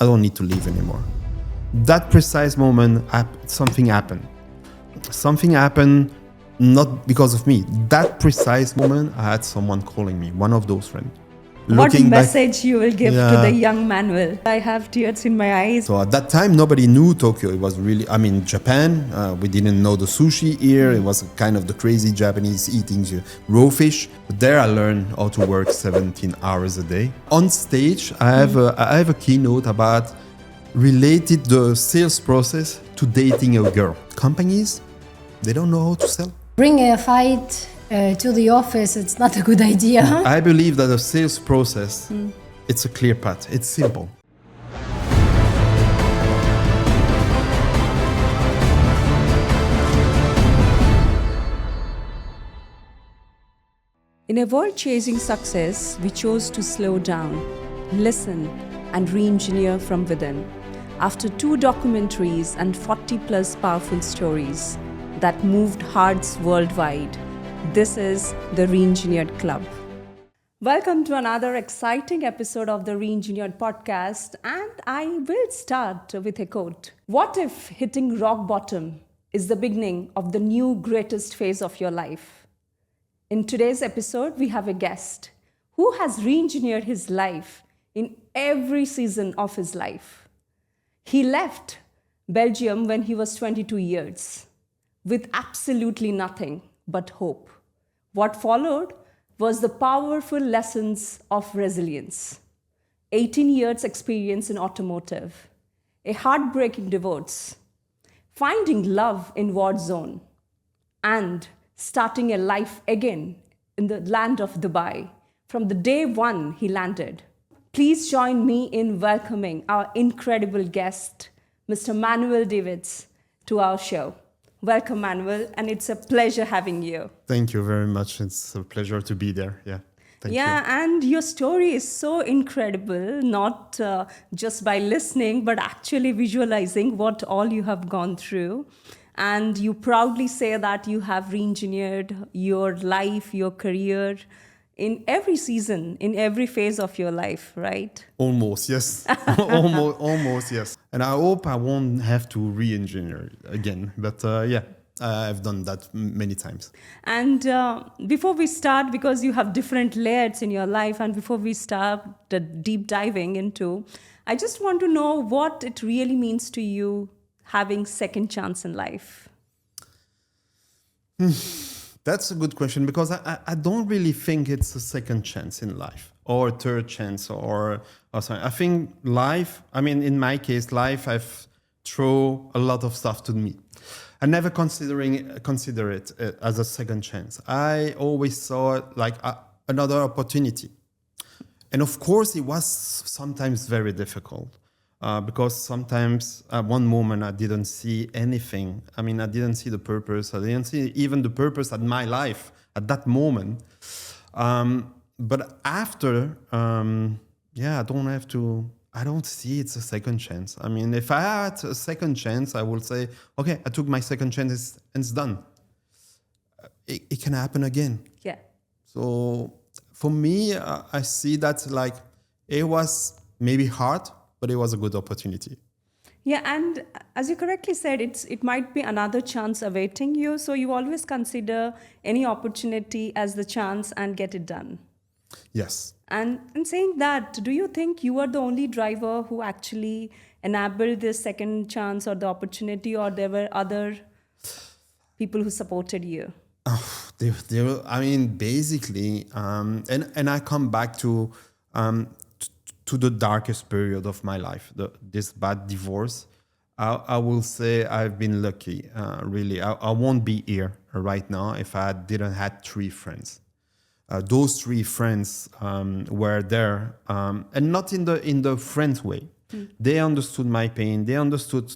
I don't need to live anymore. That precise moment, something happened. Something happened not because of me. That precise moment, I had someone calling me, one of those friends. What message you will give to the young Manuel? I have tears in my eyes. So at that time, nobody knew Tokyo. It was really, Japan. We didn't know the sushi here. It was kind of the crazy Japanese eating raw fish. But there I learned how to work 17 hours a day. On stage, I have a keynote about related the sales process to dating a girl. Companies, they don't know how to sell. Bring a fight to the office, it's not a good idea. I believe that the sales process, it's a clear path. It's simple. In a world chasing success, we chose to slow down, listen, and re-engineer from within. After 2 documentaries and 40 plus powerful stories that moved hearts worldwide, this is the Re-Engineered Club. Welcome to another exciting episode of the Re-Engineered podcast, and I will start with a quote. What if hitting rock bottom is the beginning of the new greatest phase of your life? In today's episode, we have a guest who has re-engineered his life in every season of his life. He left Belgium when he was 22 years with absolutely nothing but hope. What followed was the powerful lessons of resilience, 18 years experience in automotive, a heartbreaking divorce, finding love in war zone, and starting a life again in the land of Dubai from the day one he landed. Please join me in welcoming our incredible guest, Mr. Manuel Davids, to our show. Welcome, Manuel, and it's a pleasure having you. Thank you very much. It's a pleasure to be there. Thank you. And your story is so incredible, not just by listening, but actually visualizing what all you have gone through. And you proudly say that you have re-engineered your life, your career, in every season, in every phase of your life, right? Almost, yes. almost, yes. And I hope I won't have to re-engineer again. But I've done that many times. And before we start, because you have different layers in your life, and before we start the deep diving into, I just want to know what it really means to you having second chance in life. That's a good question, because I don't really think it's a second chance in life or a third chance or something. I think life, in my case, life, I've thrown a lot of stuff to me. I never consider it as a second chance. I always saw it like another opportunity. And of course, it was sometimes very difficult. Because sometimes at one moment I didn't see anything. I didn't see the purpose. I didn't see even the purpose at my life at that moment. But after, I don't see it's a second chance. If I had a second chance, I would say, okay, I took my second chance and it's done. It can happen again. Yeah. So for me, I see that like it was maybe hard, but it was a good opportunity. Yeah, and as you correctly said, it might be another chance awaiting you. So you always consider any opportunity as the chance and get it done. Yes. And in saying that, do you think you are the only driver who actually enabled this second chance or the opportunity, or there were other people who supported you? Basically, and I come back to the darkest period of my life, this bad divorce. I will say I've been lucky, really. I won't be here right now if I didn't have 3 friends. Those 3 friends were there, and not in the friends way. They understood my pain. They understood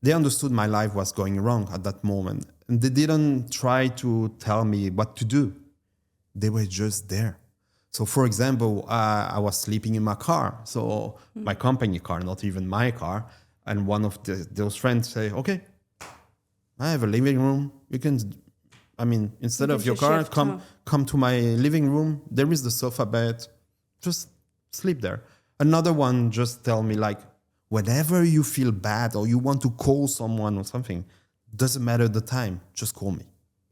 they understood my life was going wrong at that moment. And they didn't try to tell me what to do. They were just there. So, for example, I was sleeping in my car. So my company car, not even my car. And one of those friends say, okay, I have a living room. You can, instead of your car, come to my living room. There is the sofa bed. Just sleep there. Another one just tell me like, whenever you feel bad or you want to call someone or something, doesn't matter the time, just call me.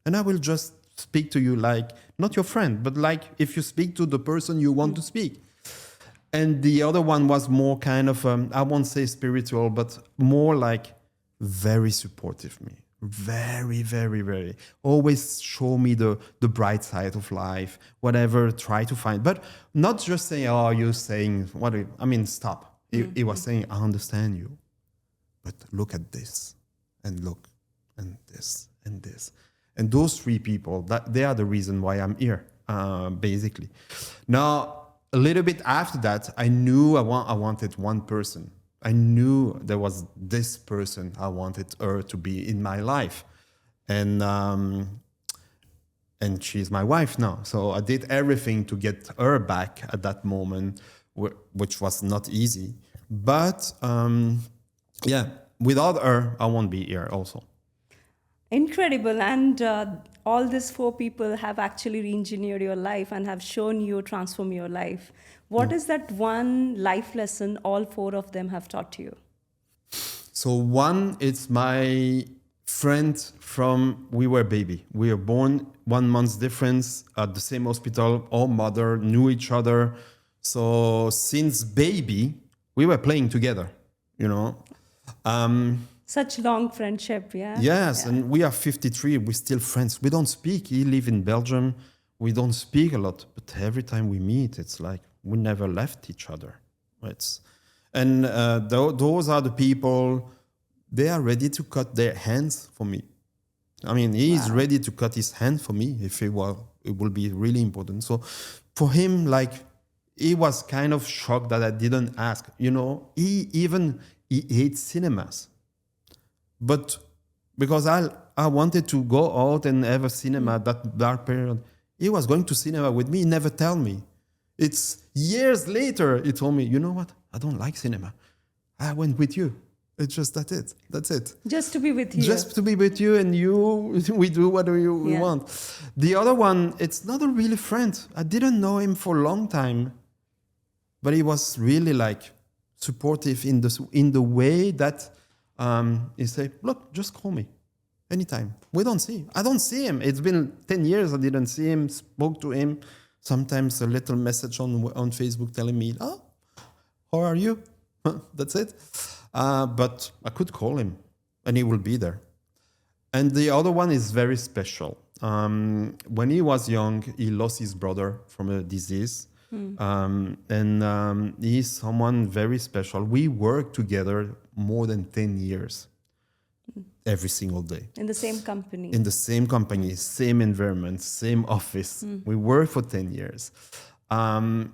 And I will just speak to you like, not your friend, but like if you speak to the person you want to speak. And the other one was more kind of, I won't say spiritual, but more like very supportive me. Very, very, very. Always show me the bright side of life, whatever, try to find. But not just saying, oh, you're saying, stop. He was saying, I understand you, but look at this, and look, and this, and this. And those three people, they are the reason why I'm here, basically. Now, a little bit after that, I knew I wanted one person. I knew there was this person I wanted her to be in my life. And she's my wife now. So I did everything to get her back at that moment, which was not easy. But without her, I won't be here also. Incredible. And all these four people have actually re-engineered your life and have shown you transform your life. What is that one life lesson all four of them have taught you? So one, it's my friend from we were baby. We were born 1 month difference at the same hospital. Our mother knew each other. So since baby, we were playing together, you know. Such long friendship, yeah? Yes, Yeah. and we are 53. We're still friends. We don't speak. He lives in Belgium. We don't speak a lot. But every time we meet, it's like we never left each other. Those are the people, they are ready to cut their hands for me. I mean, he is ready to cut his hand for me if it will be really important. So for him, like, he was kind of shocked that I didn't ask. You know, he hates cinemas. But because I wanted to go out and have a cinema that period, he was going to cinema with me, he never tell me. It's years later, he told me, you know what? I don't like cinema. I went with you. It's just that's it. Just to be with you. Just to be with you, and we do whatever you want. The other one, it's not a really friend. I didn't know him for a long time, but he was really like supportive in the way that he said, look, just call me anytime. I don't see him. It's been 10 years I didn't see him, spoke to him. Sometimes a little message on Facebook telling me, oh, how are you? That's it. But I could call him and he will be there. And the other one is very special. When he was young, he lost his brother from a disease. He's someone very special. We worked together more than 10 years, every single day. In the same company. In the same company, same environment, same office. We worked for 10 years. And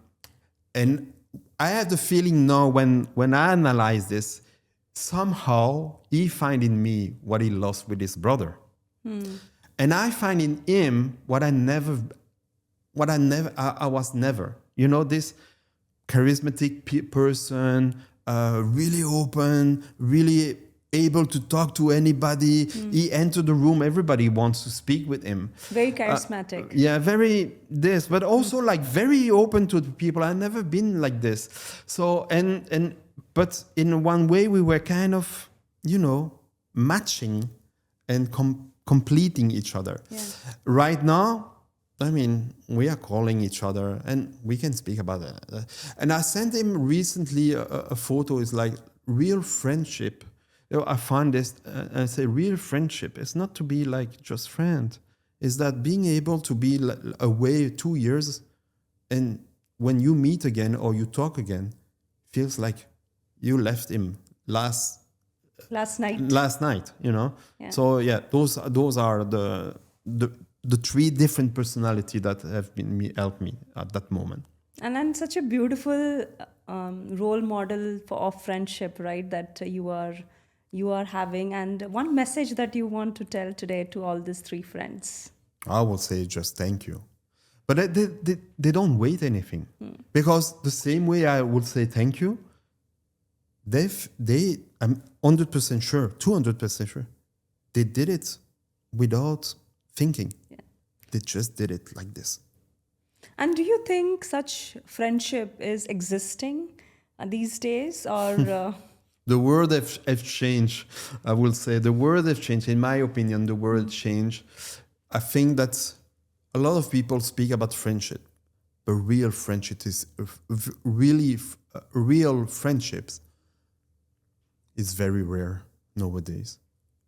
I have the feeling now when I analyze this, somehow he find in me what he lost with his brother. And I find in him what I was never. You know, this charismatic person, really open, really able to talk to anybody. He entered the room, everybody wants to speak with him. Very charismatic. Very this, but also like very open to the people. I've never been like this. So, but in one way we were kind of, you know, matching and completing each other. Yeah. Right now, I mean, we are calling each other and we can speak about that. And I sent him recently a photo. It's like real friendship. You know, I find this, I say real friendship is not to be like just friend. It's that being able to be away 2 years and when you meet again or you talk again, feels like you left him last night, you know? Yeah. So yeah, those are the three different personalities that have helped me at that moment. And then such a beautiful role model of friendship, right? That you are having. And one message that you want to tell today to all these three friends. I would say just thank you. But they don't wait anything. Because the same way I would say thank you, I'm 100% sure, 200% sure, they did it without thinking. Yeah. They just did it like this. And do you think such friendship is existing these days, or The world have changed. I will say the world have changed. In my opinion, the world changed. I think that a lot of people speak about friendship, but real friendship is really real friendships is very rare nowadays.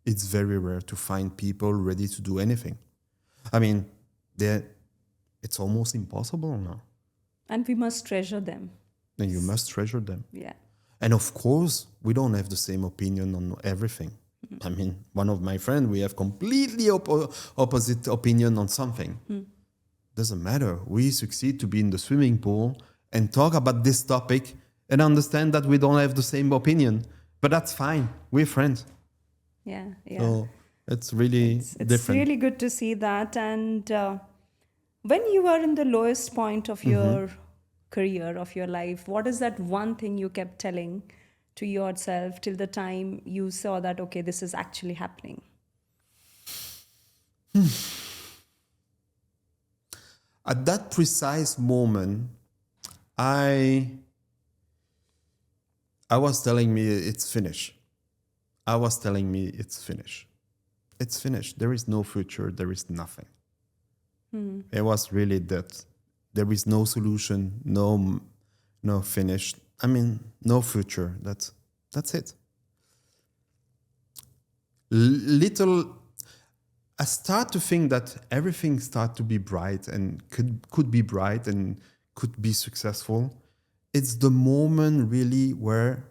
It's very rare to find people ready to do anything. I mean, it's almost impossible now. and we must treasure them. And you must treasure them. Yeah. And of course, we don't have the same opinion on everything. I mean, one of my friends, we have completely opposite opinion on something. Doesn't matter. We succeed to be in the swimming pool and talk about this topic and understand that we don't have the same opinion. But that's fine. We're friends. Yeah. Yeah. So it's really It's different. really good to see that. And when you were in the lowest point of your career, of your life, what is that one thing you kept telling to yourself till the time you saw that, okay, this is actually happening? At that precise moment, I was telling me it's finished. I was telling me it's finished. It's finished. There is no future. There is nothing. It was really that. There is no solution, no finish. I mean, no future. That's it. I start to think that everything start to be bright and could be bright and could be successful. It's the moment really where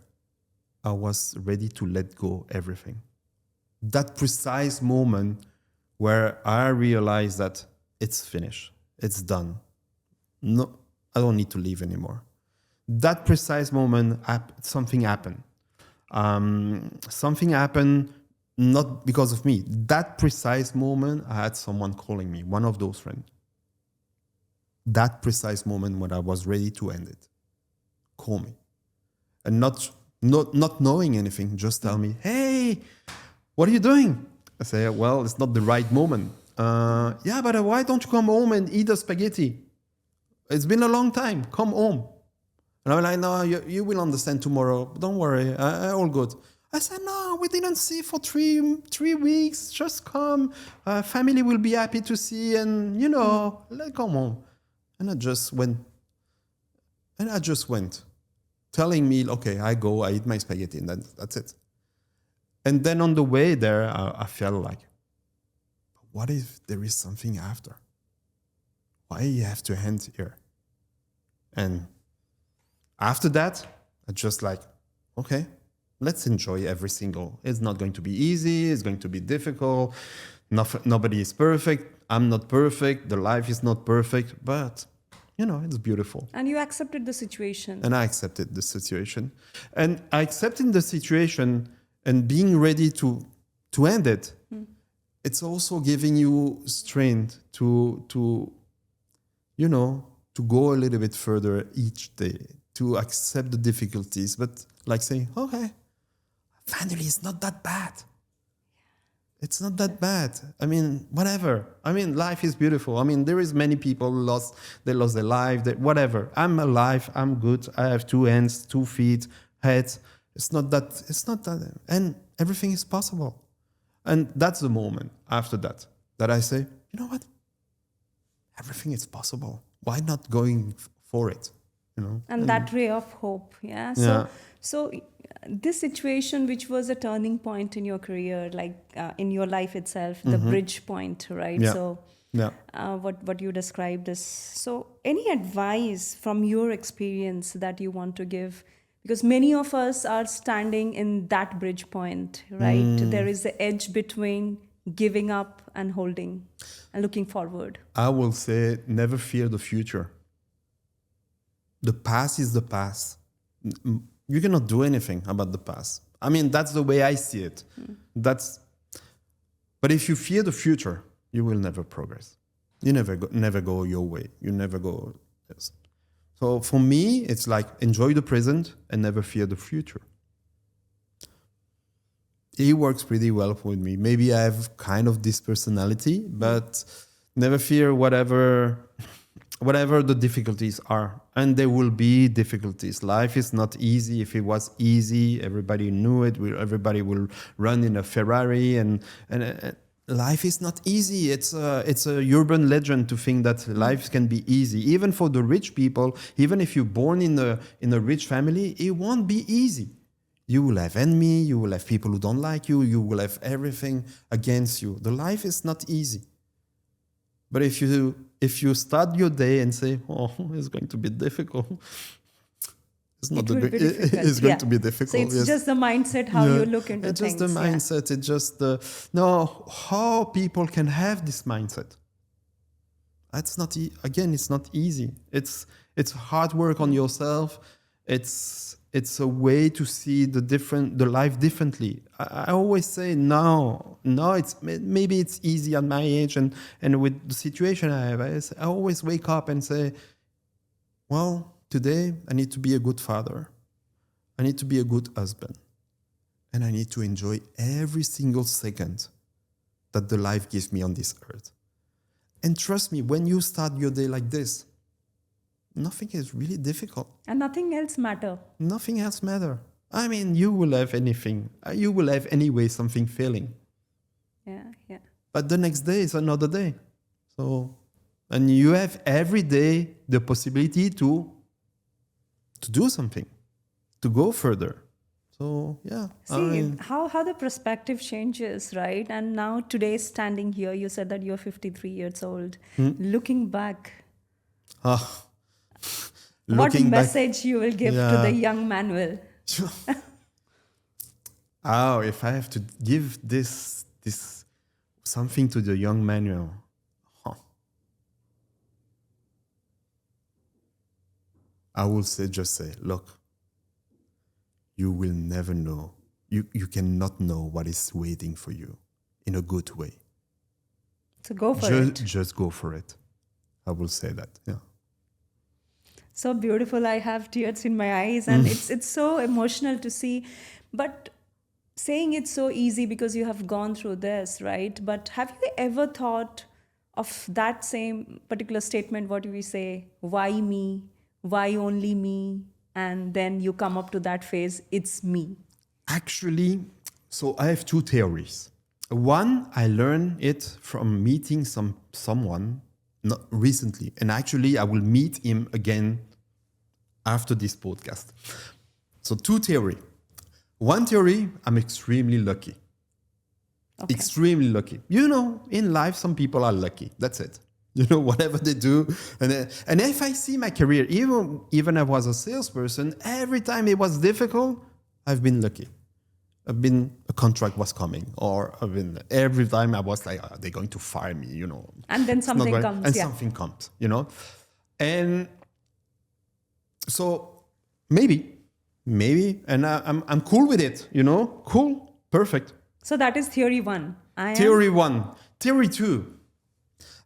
I was ready to let go everything. That precise moment where I realized that it's finished, it's done. No, I don't need to leave anymore. That precise moment, something happened. Something happened not because of me. That precise moment, I had someone calling me, one of those friends. That precise moment when I was ready to end it, call me. And not knowing anything, just tell me, hey, what are you doing? I say, well, it's not the right moment. Yeah, but why don't you come home and eat the spaghetti? It's been a long time. Come home. And I'm like, no, you will understand tomorrow. Don't worry. All good. I said, no, we didn't see for three weeks. Just come. Family will be happy to see. And, come home. And I just went. Telling me, okay, I go, I eat my spaghetti, and that's it. And then on the way there, I felt like, what if there is something after? Why you have to end here? And after that, I just like, okay, let's enjoy every single. It's not going to be easy. It's going to be difficult. Nobody is perfect. I'm not perfect. The life is not perfect, but it's beautiful. And you accepted the situation. And I accepted the situation. And I accepted the situation and being ready to end it. It's also giving you strength to go a little bit further each day, to accept the difficulties, but like saying, okay, finally, it's not that bad. It's not that bad. I mean, whatever. I mean, life is beautiful. I mean, there is many people lost their life, whatever. I'm alive. I'm good. I have 2 hands, 2 feet, head. It's not that. And everything is possible. And that's the moment after that I say, you know what? Everything is possible. Why not going for it? And that ray of hope. Yeah. So this situation, which was a turning point in your career, like in your life itself, the bridge point, right? Yeah. So Yeah. What you described is, so any advice from your experience that you want to give? Because many of us are standing in that bridge point, right? There is the edge between giving up and holding and looking forward. I will say, never fear the future. The past is the past. You cannot do anything about the past. I mean, that's the way I see it. But if you fear the future, you will never progress. You never go your way. You never go. Yes. So for me, it's like enjoy the present and never fear the future. It works pretty well with me. Maybe I have kind of this personality, but never fear whatever whatever the difficulties are, and there will be difficulties. Life is not easy. If it was easy, everybody knew it. Everybody will run in a Ferrari, and life is not easy. It's a urban legend to think that life can be easy. Even for the rich people, even if you're born in a rich family, it won't be easy. You will have enemy. You will have people who don't like you. You will have everything against you. The life is not easy. But if you start your day and say, "Oh, it's going to be difficult," it's not It will be difficult. it's going to be difficult. So it's yes. just the mindset, how you look into It's things. just the mindset. It's just how people can have this mindset. That's not again. It's not easy. It's hard work on yourself. It's a way to see the life differently. I always say no. Maybe it's easy at my age and with the situation I have. I always wake up and say, well, today I need to be a good father. I need to be a good husband. And I need to enjoy every single second that the life gives me on this earth. And trust me, when you start your day like this, nothing is really difficult. And nothing else matter. Nothing else matter. I mean, you will have anything. You will have anyway something failing. Yeah. But the next day is another day. So, and you have every day the possibility to do something, to go further. So, yeah. See, how the perspective changes, right? And now today standing here, you said that you're 53 years old. Looking back, what message you will give to the young Manuel? Oh, if I have to give this something to the young Manuel, I will just say, look, you will never know. You cannot know what is waiting for you in a good way. So go for it. Just go for it. I will say that, yeah. So beautiful. I have tears in my eyes, and it's so emotional to see. But saying it's so easy because you have gone through this, right? But have you ever thought of that same particular statement, what we say, why me? Why only me? And then you come up to that phase, it's me. Actually, so I have two theories. One, I learned it from meeting someone not recently, and actually I will meet him again after this podcast. So two theory. One theory, I'm extremely lucky. Okay. Extremely lucky. You know, in life, some people are lucky. That's it. You know, whatever they do. And if I see my career, even I was a salesperson, every time it was difficult, I've been lucky. A contract was coming, or every time I was like, they're going to fire me, you know. And then something comes. And something comes, you know. And so maybe, and I'm cool with it, you know. Cool, perfect. So that is theory one. Theory one. Theory two.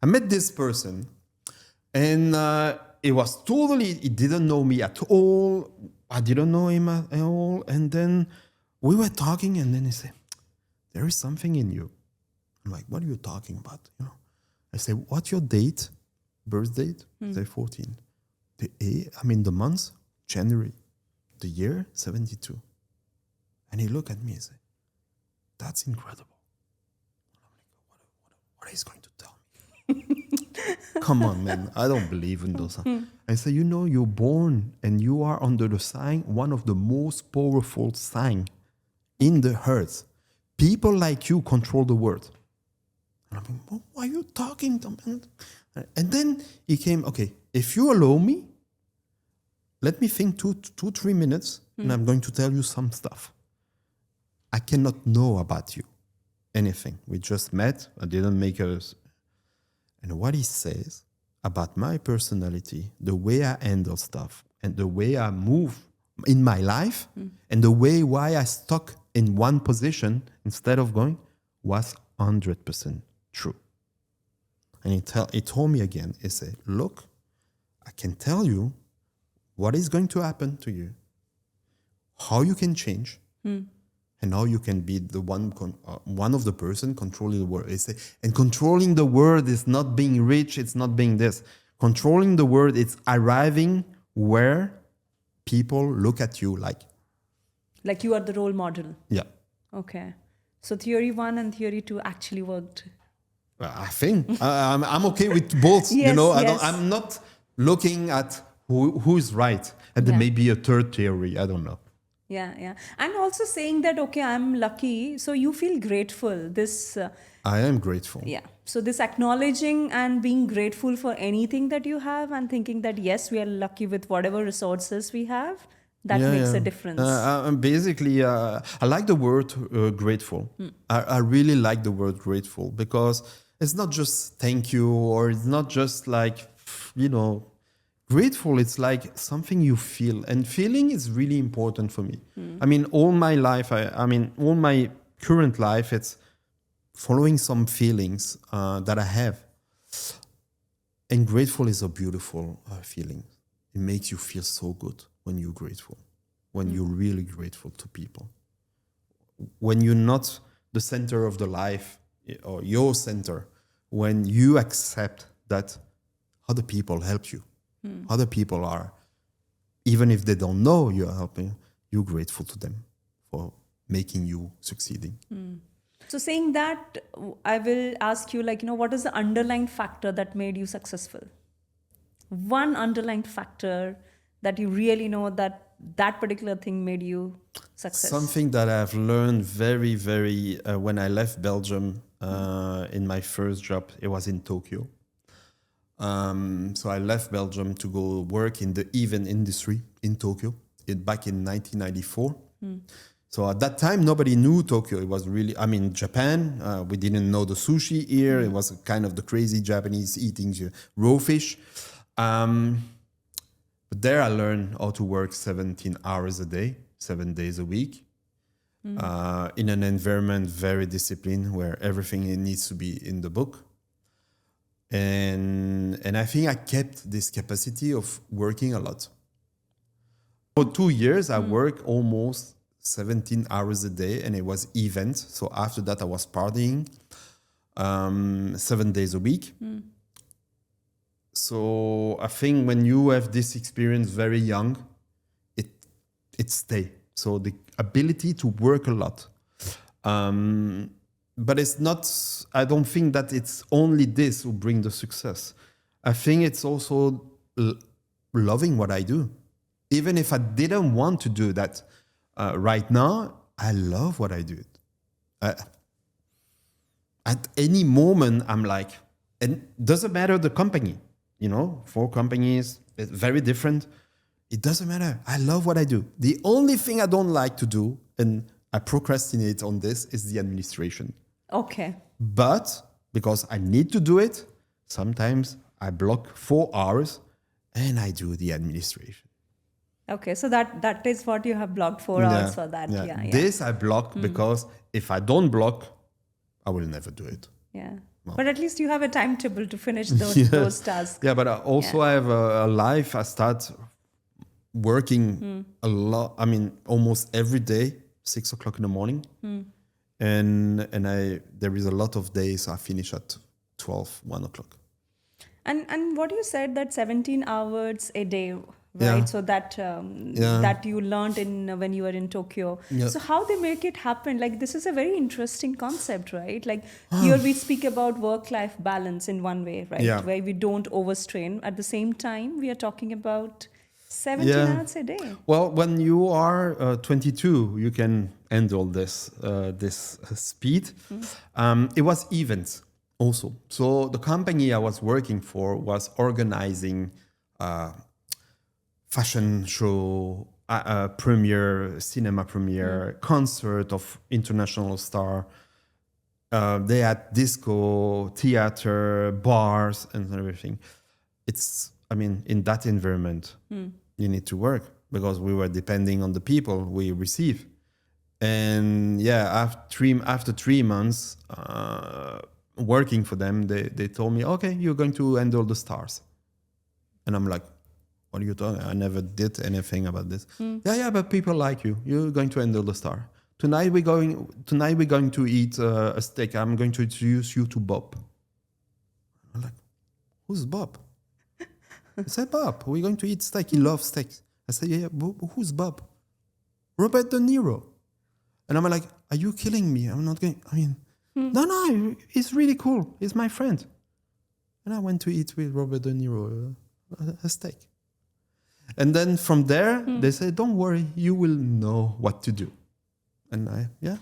I met this person, and he didn't know me at all. I didn't know him at all. And then we were talking, and then he said, there is something in you. I'm like, what are you talking about? You know, I say, what's your date? Birth date? I say 14. The month, January. The year, 72. And he looked at me and said, that's incredible. And I'm like, what is he going to tell me? Come on, man. I don't believe in those. I say, you know, you're born and you are under the sign, one of the most powerful signs in the earth. People like you control the world. And I'm like, well, why are you talking to me? And then he came, okay, if you allow me, let me think 2-3 minutes, and I'm going to tell you some stuff. I cannot know about you anything. We just met. I didn't make us. And what he says about my personality, the way I handle stuff, and the way I move in my life, and the way why I stuck in one position instead of going, was 100% true. And he told me again, he said, look, I can tell you what is going to happen to you, how you can change, and how you can be the one of the person controlling the world. He said, and controlling the world is not being rich, it's not being this. Controlling the world, it's arriving where people look at you like. Like you are the role model. Yeah. Okay. So theory 1 and theory 2 actually worked. I think I'm okay with both. Yes, yes. I'm not looking at who is right, and there Yeah. may be a third theory. I don't know. Yeah, yeah. And also saying that, okay, I'm lucky. So you feel grateful. This, I am grateful. yeah. So this acknowledging and being grateful for anything that you have and thinking that, yes, we are lucky with whatever resources we have, that makes a difference. Basically, I like the word grateful. I really like the word grateful because it's not just thank you, or it's not just like, grateful. It's like something you feel, and feeling is really important for me. I mean, all my life, all my current life, it's following some feelings that I have. And grateful is a beautiful feeling. It makes you feel so good when you're grateful, when you're really grateful to people. When you're not the center of the life or your center, when you accept that other people help you, other people are, even if they don't know you're helping, you're grateful to them for making you succeeding. So saying that, I will ask you, what is the underlying factor that made you successful? One underlying factor that you really know that particular thing made you successful. Something that I've learned very, very, when I left Belgium in my first job, it was in Tokyo. So I left Belgium to go work in the event industry in Tokyo back in 1994. So at that time, nobody knew Tokyo. It was really, Japan, we didn't know the sushi here. It was kind of the crazy Japanese eating raw fish. But there I learned how to work 17 hours a day, 7 days a week, in an environment very disciplined where everything needs to be in the book. And I think I kept this capacity of working a lot. For 2 years, I worked almost 17 hours a day, and it was events. So after that, I was partying 7 days a week. So I think when you have this experience very young, it stays. So the ability to work a lot. But it's not, I don't think that it's only this who bring the success. I think it's also loving what I do. Even if I didn't want to do that right now, I love what I do. At any moment, I'm like, and doesn't matter the company, 4 companies, it's very different. It doesn't matter. I love what I do. The only thing I don't like to do, and I procrastinate on this, is the administration. Okay. But because I need to do it, sometimes I block 4 hours and I do the administration. Okay, so that is what you have blocked 4 hours for that. Yeah. This I block because if I don't block, I will never do it. Yeah. But at least you have a timetable to finish those tasks. Yeah, but I have a life. I start working a lot. Almost every day, 6 o'clock in the morning. And there is a lot of days I finish at 12, 1 o'clock. And what you said, that 17 hours a day, right? Yeah. So that that you learned when you were in Tokyo. Yeah. So how they make it happen? Like, this is a very interesting concept, right? Like here we speak about work-life balance in one way, right? Yeah. Where we don't overstrain. At the same time, we are talking about 17 hours a day. Well, when you are 22, you can handle this speed. It was events also. So the company I was working for was organizing fashion show, premiere, cinema premiere, concert of international star. They had disco, theater, bars, and everything. It's, in that environment, you need to work because we were depending on the people we receive. And after 3 months working for them, they told me, okay, you're going to handle the stars. And I'm like, what are you talking? I never did anything about this. Yeah, but people like you. You're going to handle the star. Tonight we're going to eat a steak. I'm going to introduce you to Bob. I'm like, who's Bob? I said, Bob, we're going to eat steak. He loves steaks. I said, yeah, who's Bob? Robert De Niro. And I'm like, are you killing me? I'm not going, no, he's really cool. He's my friend. And I went to eat with Robert De Niro a steak. And then from there, they said, don't worry, you will know what to do. And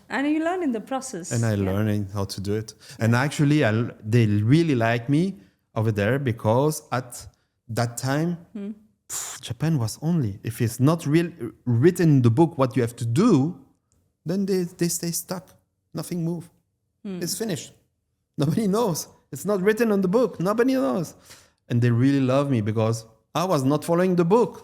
And you learn in the process. And I learning how to do it. And actually, they really like me over there because at that time, Japan was only, if it's not written in the book what you have to do, then they stay stuck. Nothing move. It's finished. Nobody knows. It's not written on the book. Nobody knows. And they really love me because I was not following the book.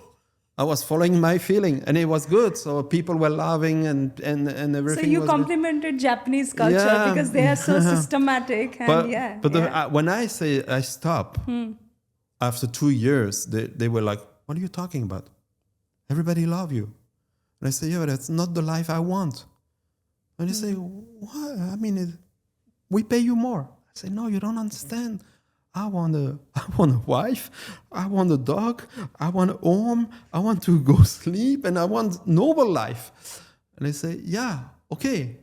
I was following my feeling, and it was good. So people were laughing and everything. So you was complimented Japanese culture because they are so systematic. And when I say I stop, after 2 years, they were like, what are you talking about? Everybody love you. And I say, yeah, but that's not the life I want. And they say, what? I mean, we pay you more. I say, no, you don't understand. I want a wife, I want a dog, I want a home, I want to go sleep, and I want noble life. And they say, yeah, okay,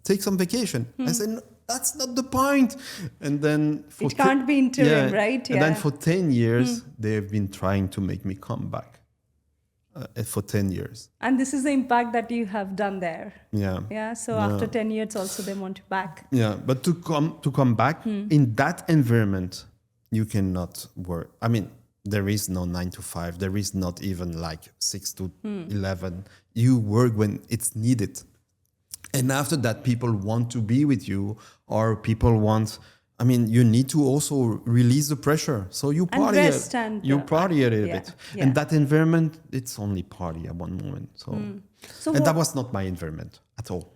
take some vacation. I say, no, that's not the point. And then it can't be interim, right? And then for 10 years, they've been trying to make me come back. For 10 years. And this is the impact that you have done there. Yeah. Yeah. So after 10 years also they want you back. Yeah. But to come back in that environment, you cannot work. I mean, there is no 9 to 5. There is not even like 6 to 11. You work when it's needed. And after that, people want to be with you, or people want, I mean, you need to also release the pressure. So you party, party a little bit. Yeah. And that environment, it's only party at one moment. So that was not my environment at all.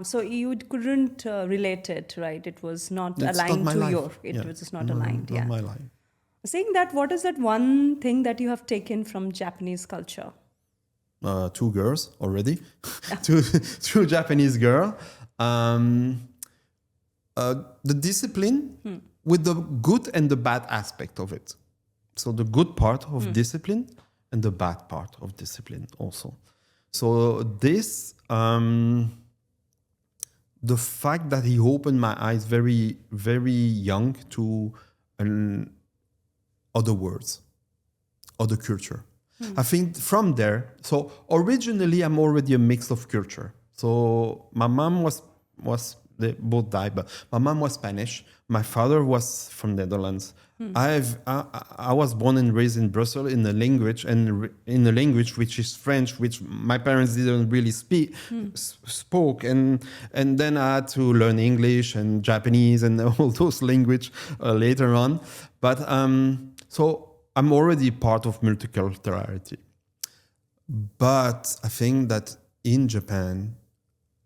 So you couldn't relate it, right? It was not aligned to your, it was just not aligned. Not my life. Saying that, what is that one thing that you have taken from Japanese culture? 2 girls already. two Japanese girls. The discipline with the good and the bad aspect of it. So the good part of discipline and the bad part of discipline also. So this, the fact that he opened my eyes very, very young to other words, other culture. I think from there, so originally I'm already a mix of culture. So my mom they both died, but my mom was Spanish. My father was from Netherlands. I was born and raised in Brussels in a language which is French, which my parents didn't really spoke, and then I had to learn English and Japanese and all those language later on. But so I'm already part of multiculturality. But I think that in Japan,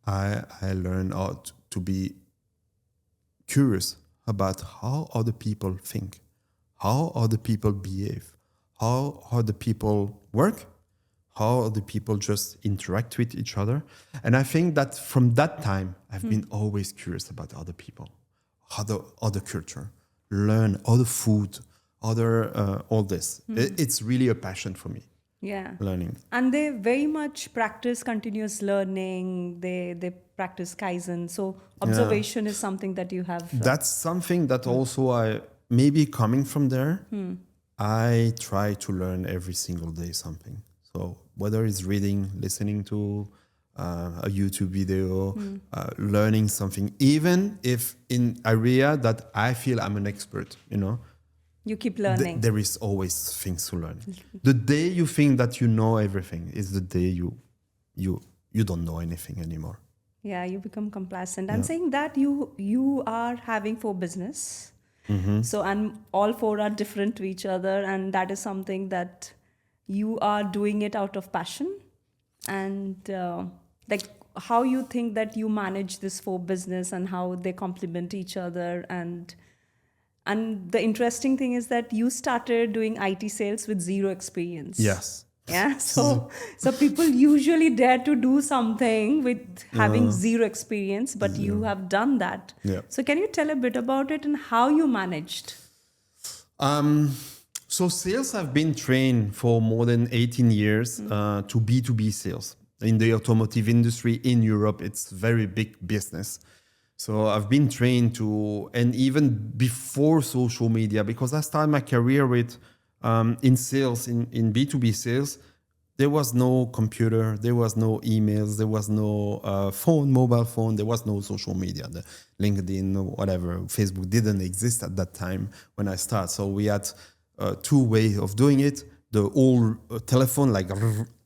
I learned how to be curious about how other people think, how other people behave, how other people work, how other people just interact with each other. And I think that from that time, I've been always curious about other people, other culture, learn other food, all this. It's really a passion for me. Yeah. Learning. And they very much practice continuous learning. They practice Kaizen. So observation is something that you have. That's something that also maybe coming from there, I try to learn every single day something. So whether it's reading, listening to a YouTube video, learning something, even if in area that I feel I'm an expert, you keep learning. There is always things to learn. The day you think that you know everything is the day you don't know anything anymore. Yeah, you become complacent. I'm saying that you are having 4 business. So, and all 4 are different to each other. And that is something that you are doing it out of passion. And like how you think that you manage this 4 business and how they complement each other. And the interesting thing is that you started doing IT sales with 0 experience. Yes. Yeah. So people usually dare to do something with having 0 experience, but you have done that. Yeah. So can you tell a bit about it and how you managed? So sales have been trained for more than 18 years to B2B sales. In the automotive industry in Europe, it's very big business. So I've been trained to, and even before social media, because I started my career with in sales, in B2B sales, there was no computer, there was no emails, there was no mobile phone, there was no social media, the LinkedIn, whatever, Facebook didn't exist at that time when I started. So we had two ways of doing it. The old telephone, like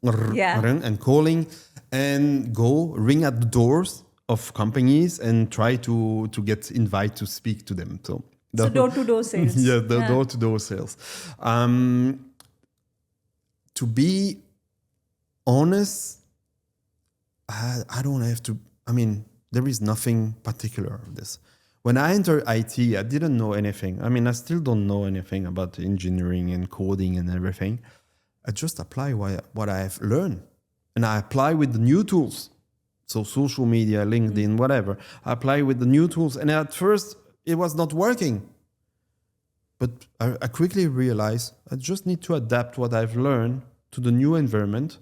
and calling, and go ring at the doors of companies and try to get invited to speak to them. So door-to-door sales. Door-to-door sales. To be honest, I don't have to, there is nothing particular of this. When I entered IT, I didn't know anything. I still don't know anything about engineering and coding and everything. I just apply what I have learned. And I apply with the new tools. So social media, LinkedIn, whatever. I apply with the new tools. And at first, it was not working. But I quickly realized I just need to adapt what I've learned to the new environment.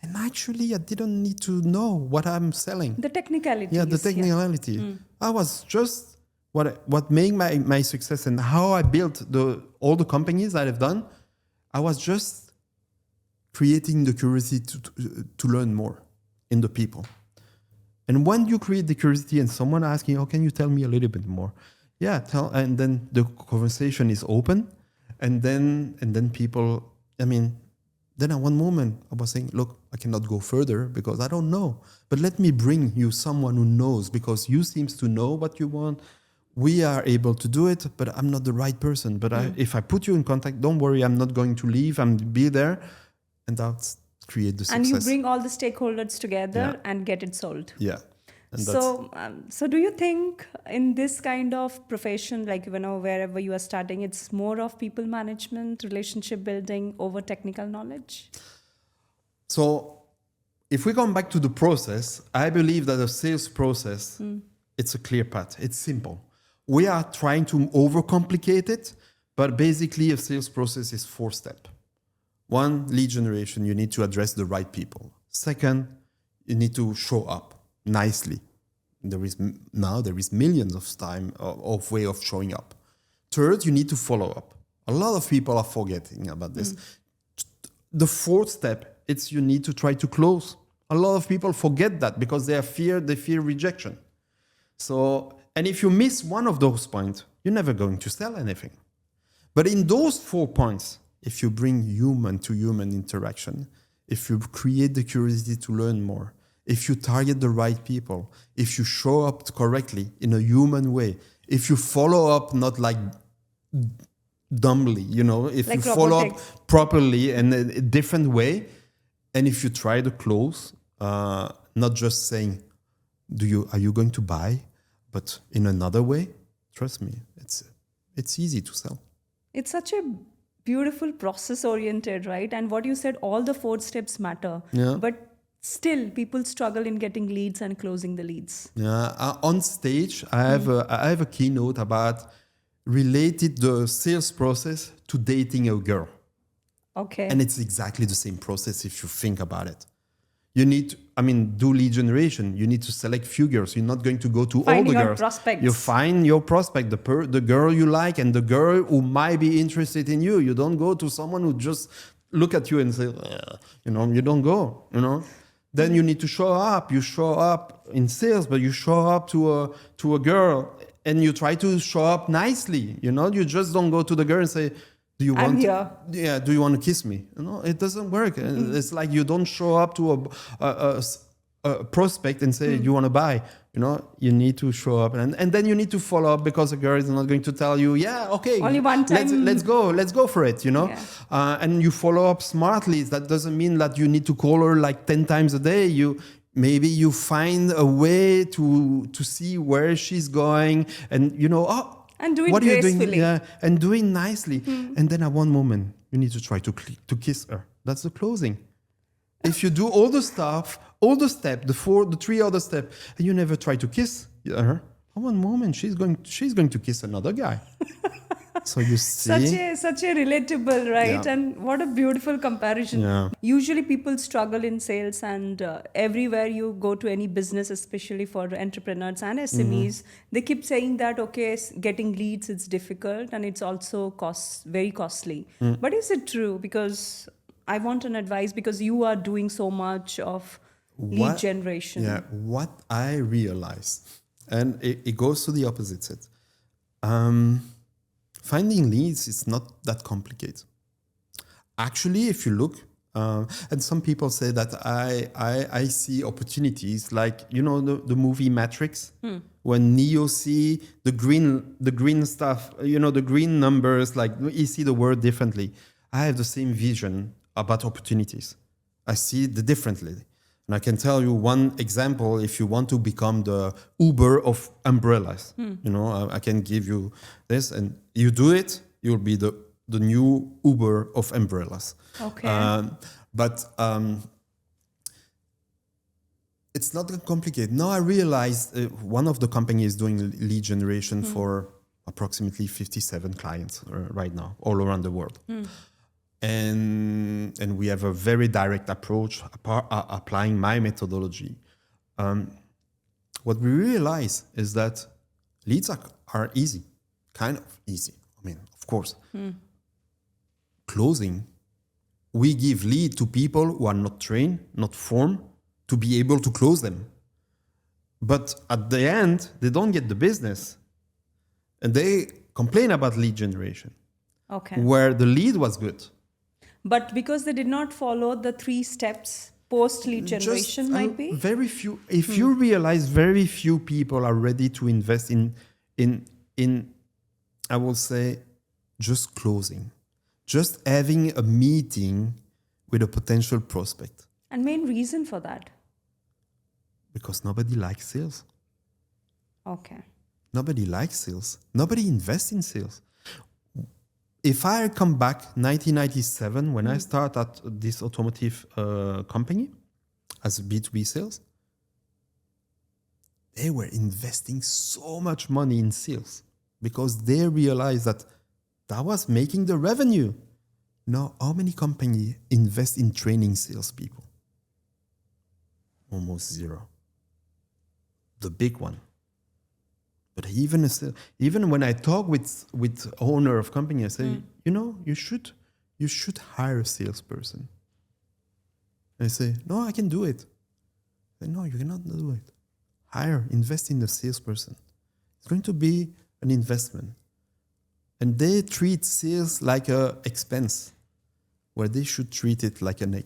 And actually, I didn't need to know what I'm selling. The technicality. Yeah, the technicality. Yeah. I was just what made my success and how I built all the companies that I've done. I was just creating the curiosity to learn more in the people. And when you create the curiosity and someone asking, "Oh, can you tell me a little bit more?" Yeah, and then the conversation is open, and then people. Then at one moment I was saying, "Look, I cannot go further because I don't know. But let me bring you someone who knows because you seems to know what you want. We are able to do it, but I'm not the right person. But if I put you in contact, don't worry, I'm not going to leave. I'm be there." And that's create the success. And you bring all the stakeholders together and get it sold. Yeah. And so do you think in this kind of profession, like, wherever you are starting, it's more of people management, relationship building over technical knowledge? So if we come back to the process, I believe that the sales process, it's a clear path. It's simple. We are trying to overcomplicate it, but basically a sales process is 4 steps. 1, lead generation. You need to address the right people. 2nd, you need to show up nicely. There is millions of way of showing up. 3rd, you need to follow up. A lot of people are forgetting about this. The 4th step, it's you need to try to close. A lot of people forget that because they fear rejection. So, and if you miss one of those points, you're never going to sell anything. But in those 4 points, if you bring human to human interaction, if you create the curiosity to learn more, if you target the right people, if you show up correctly in a human way, if you follow up not like dumbly, if like you follow robotics. up properly in a different way, and if you try to close, not just saying, are you going to buy, but in another way, trust me, it's easy to sell. It's such a beautiful process-oriented, right? And what you said, all the 4 steps matter. Yeah. But still, people struggle in getting leads and closing the leads. Yeah. On stage, I have a keynote about related the sales process to dating a girl. Okay. And it's exactly the same process if you think about it. You need to, do lead generation. You need to select few girls. You're not going to go to Finding all the out girls. prospects. You find your prospect, the girl you like and the girl who might be interested in you. You don't go to someone who just look at you and say, you don't go, Then you need to show up. You show up in sales, but you show up to a girl and you try to show up nicely. You just don't go to the girl and say, "Do you want? Do you want to kiss me?" It doesn't work. It's like you don't show up to a prospect and say, "You want to buy?" You need to show up, and then you need to follow up because the girl is not going to tell you, "Yeah, okay, only one time. Let's go for it." And you follow up smartly. That doesn't mean that you need to call her like 10 times a day. Maybe you find a way to see where she's going, and and do it what gracefully. Are you doing? Yeah, and do it nicely. And then at one moment, you need to try to kiss her. That's the closing. If you do all the stuff, all the steps, the 3 other steps, and you never try to kiss her, at one moment she's going to kiss another guy. So you see, Such a relatable, right? Yeah. And what a beautiful comparison. Yeah. Usually people struggle in sales, and everywhere you go to any business, especially for entrepreneurs and SMEs, they keep saying that, okay, getting leads, it's difficult and it's also very costly. But is it true? Because I want an advice, because you are doing so much of lead generation. Yeah, what I realized, and it goes to the opposite side. Finding leads is not that complicated. Actually, if you look, and some people say that I see opportunities like, you know, the movie Matrix, when Neo see the green stuff, you know, the green numbers, like you see the world differently. I have the same vision about opportunities. I see it differently. And I can tell you one example. If you want to become the Uber of umbrellas, you know, I can give you this, and you do it, you'll be the new Uber of umbrellas. Okay. But it's not that complicated. Now I realized one of the companies is doing lead generation for approximately 57 clients right now, all around the world. And we have a very direct approach, applying my methodology. What we realize is that leads are easy, kind of easy. I mean, of course. Closing, we give lead to people who are not trained, not formed, to be able to close them. But at the end, they don't get the business. And they complain about lead generation, Okay. where the lead was good. But because they did not follow the 3 steps post lead generation, might be? Very few. If you realize very few people are ready to invest in I will say, just closing, just having a meeting with a potential prospect. And main reason for that? Because nobody likes sales. Okay. Nobody likes sales. Nobody invests in sales. If I come back 1997, when I started at this automotive company as B2B sales, they were investing so much money in sales because they realized that was making the revenue. Now, how many companies invest in training salespeople? Almost zero. The big one. But even when I talk with owner of company, I say, you know, you should hire a salesperson. And I say, no, I can do it. I say, no, you cannot do it. Invest in the salesperson. It's going to be an investment. And they treat sales like an expense, where they should treat it like an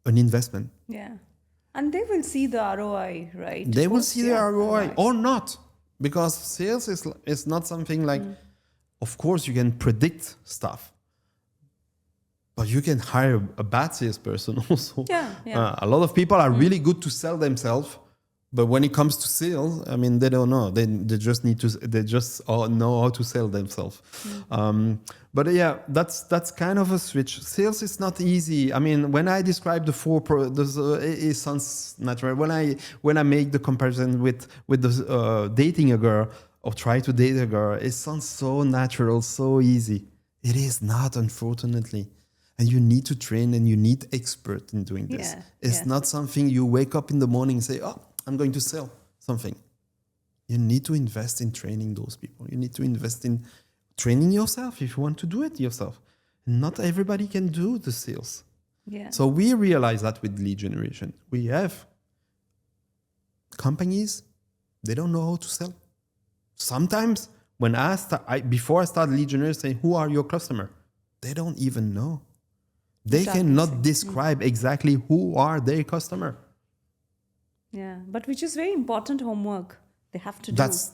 investment. Yeah. And they will see the ROI, right? They will see the ROI or not, because sales is not something like, of course, you can predict stuff, but you can hire a bad salesperson also. Yeah. A lot of people are really good to sell themselves, but when it comes to sales, I mean, they don't know. They just know how to sell themselves. But yeah, that's kind of a switch. Sales is not easy. I mean, when I describe it sounds natural. When I make the comparison with the dating a girl or try to date a girl, it sounds so natural, so easy. It is not, unfortunately. And you need to train, and you need expert in doing this. It's not something you wake up in the morning and say, oh, I'm going to sell something. You need to invest in training those people. You need to invest in training yourself if you want to do it yourself. Not everybody can do the sales. Yeah. So we realize that with lead generation. We have companies, they don't know how to sell. Sometimes when before I start lead generation, say, who are your customer? They don't even know. They cannot describe exactly who are their customer. Yeah, but which is very important homework they have to do. That's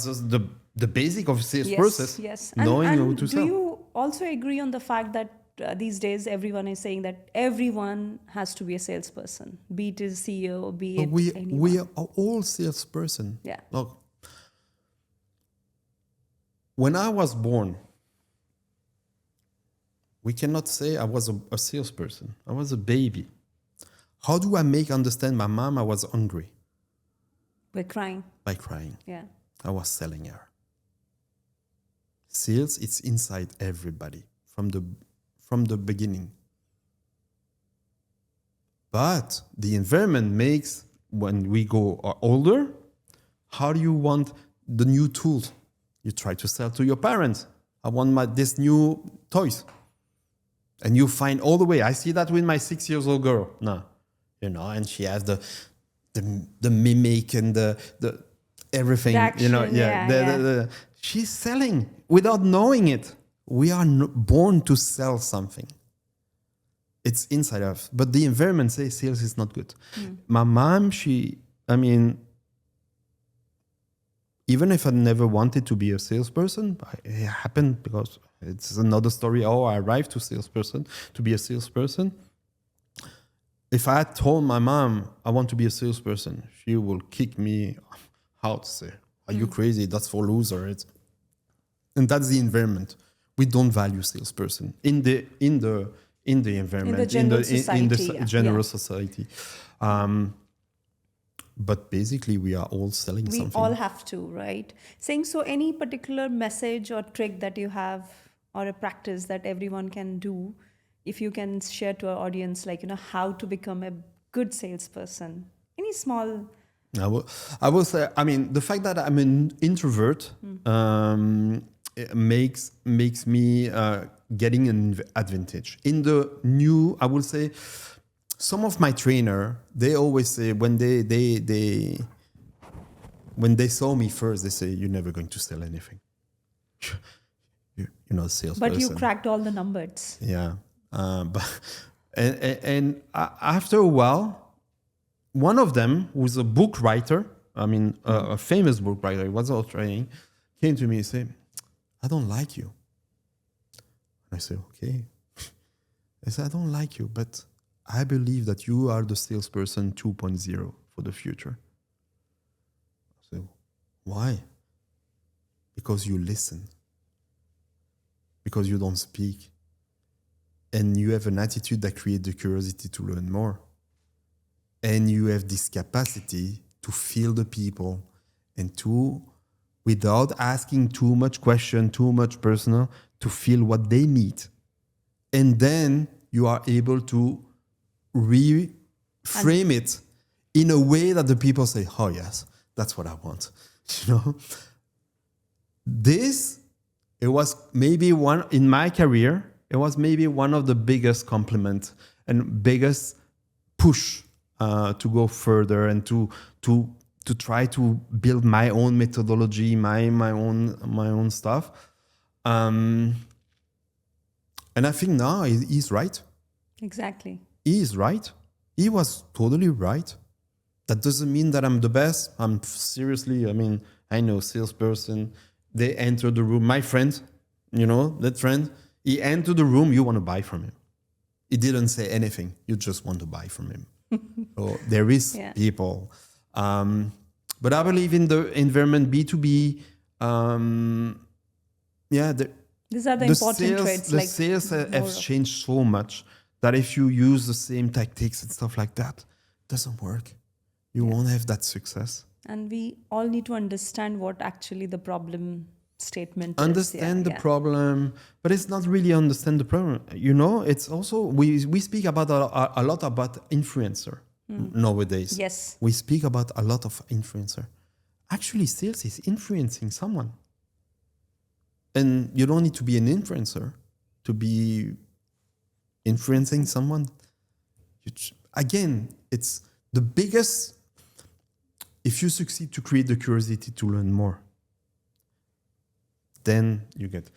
just the basic of sales process. Yes, knowing and how to sell. Do you also agree on the fact that these days everyone is saying that everyone has to be a salesperson, be it a CEO, be it anyone? We are all salesperson. Yeah. Look, when I was born, we cannot say I was a salesperson. I was a baby. How do I understand my mom? I was hungry. By crying. By crying. Yeah. I was selling her. Sales, it's inside everybody from the beginning. But the environment makes, when we go older, how do you want the new tools? You try to sell to your parents. I want this new toys. And you find all the way. I see that with my 6-year-old girl now, and she has the mimic and the everything, The action, she's selling without knowing it. We are born to sell something. It's inside us. But the environment says sales is not good. My mom, even if I never wanted to be a salesperson, it happened because it's another story. I arrived to be a salesperson. If I had told my mom I want to be a salesperson, she will kick me out. Say, "Are you crazy? That's for losers." And that's the environment. We don't value salesperson in the environment, in the general society. But basically, we are all selling something. We all have to, right? Saying so, any particular message or trick that you have or a practice that everyone can do, if you can share to our audience, how to become a good salesperson? Any small... I will say, the fact that I'm an introvert it makes me getting an advantage. In the new, I will say, some of my trainer, they always say when they saw me first, they say, "You're never going to sell anything. You're not a salesperson." But you cracked all the numbers. Yeah, and after a while, one of them, who's a book writer, a famous book writer, he was out training, came to me and said, "I don't like you." I said, "Okay." I said, "I don't like you, but I believe that you are the salesperson 2.0 for the future." I said, "Why?" "Because you listen. Because you don't speak. And you have an attitude that creates the curiosity to learn more. And you have this capacity to feel the people and to, without asking too much question, too much personal, to feel what they need. And then you are able to reframe it in a way that the people say, 'Oh yes, that's what I want.'" This, it was maybe in my career, it was maybe one of the biggest compliment and biggest push to go further and to try to build my own methodology, my own stuff. And I think now he's right. Exactly. He is right. He was totally right. That doesn't mean that I'm the best. I'm seriously, I know salesperson. They enter the room. My friend, that friend, he entered the room, you want to buy from him. He didn't say anything. You just want to buy from him. So there is people. But I believe in the environment B2B. These are the important traits. The sales have changed so much that if you use the same tactics and stuff like that, it doesn't work. You won't have that success. And we all need to understand what actually the problem statement understand is. The problem, but it's not really understand the problem. It's also, we speak about a lot about influencer nowadays. Yes. We speak about a lot of influencer. Actually, sales is influencing someone. And you don't need to be an influencer to be influencing someone. Again, it's the biggest, if you succeed to create the curiosity to learn more, then you get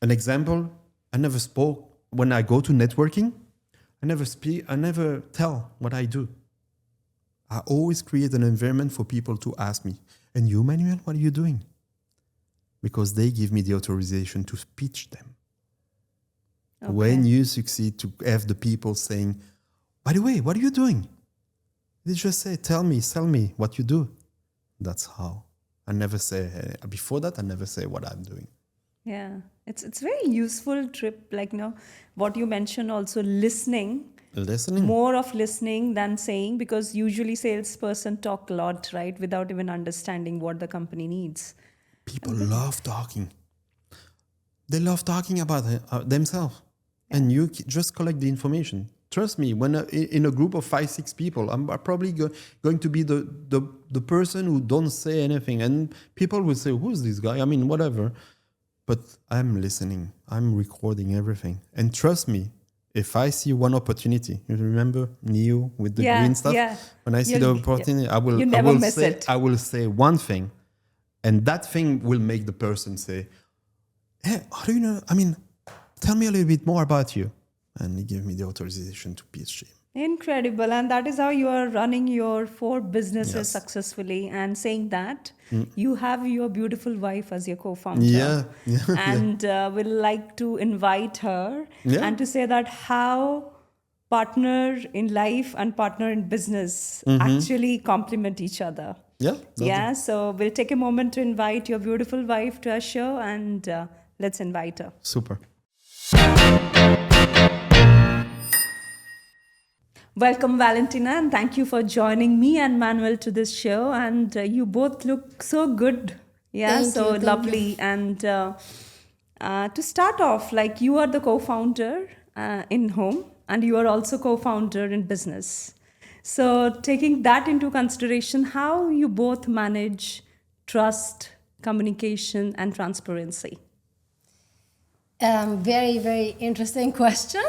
an example. I never spoke when I go to networking. I never speak. I never tell what I do. I always create an environment for people to ask me, "And you, Manuel, what are you doing?" Because they give me the authorization to pitch them. Okay. When you succeed to have the people saying, "By the way, what are you doing?" They just say, "Tell me, sell me what you do." That's how. I never say, before that, I never say what I'm doing. Yeah, it's very useful trip. What you mentioned also, listening. More of listening than saying, because usually salesperson talk a lot, right? Without even understanding what the company needs. People love talking. they love talking about themselves, and you just collect the information. Trust me, when in a group of 5-6 people, I'm probably going to be the person who don't say anything, and people will say, "Who's this guy?" I mean, whatever. But I'm listening. I'm recording everything, and trust me, if I see one opportunity, you remember Neo with the green stuff? Yeah. When I see the opportunity, I will say one thing, and that thing will make the person say, "Hey, how do you know? I mean, tell me a little bit more about you." And he gave me the authorization to PhD. Incredible. And that is how you are running your 4 businesses Yes. successfully, and saying that you have your beautiful wife as your co-founder. Yeah. And we'll like to invite her Yeah. and to say that how partner in life and partner in business actually complement each other. Yeah. Yeah, so we'll take a moment to invite your beautiful wife to our show, and let's invite her. Super. Welcome, Valentina, and thank you for joining me and Manuel to this show. And you both look so good. Yeah, Thank you. lovely. And to start off, like, you are the co-founder in home, and you are also co-founder in business. So taking that into consideration, how you both manage trust, communication, and transparency? Very, very interesting question.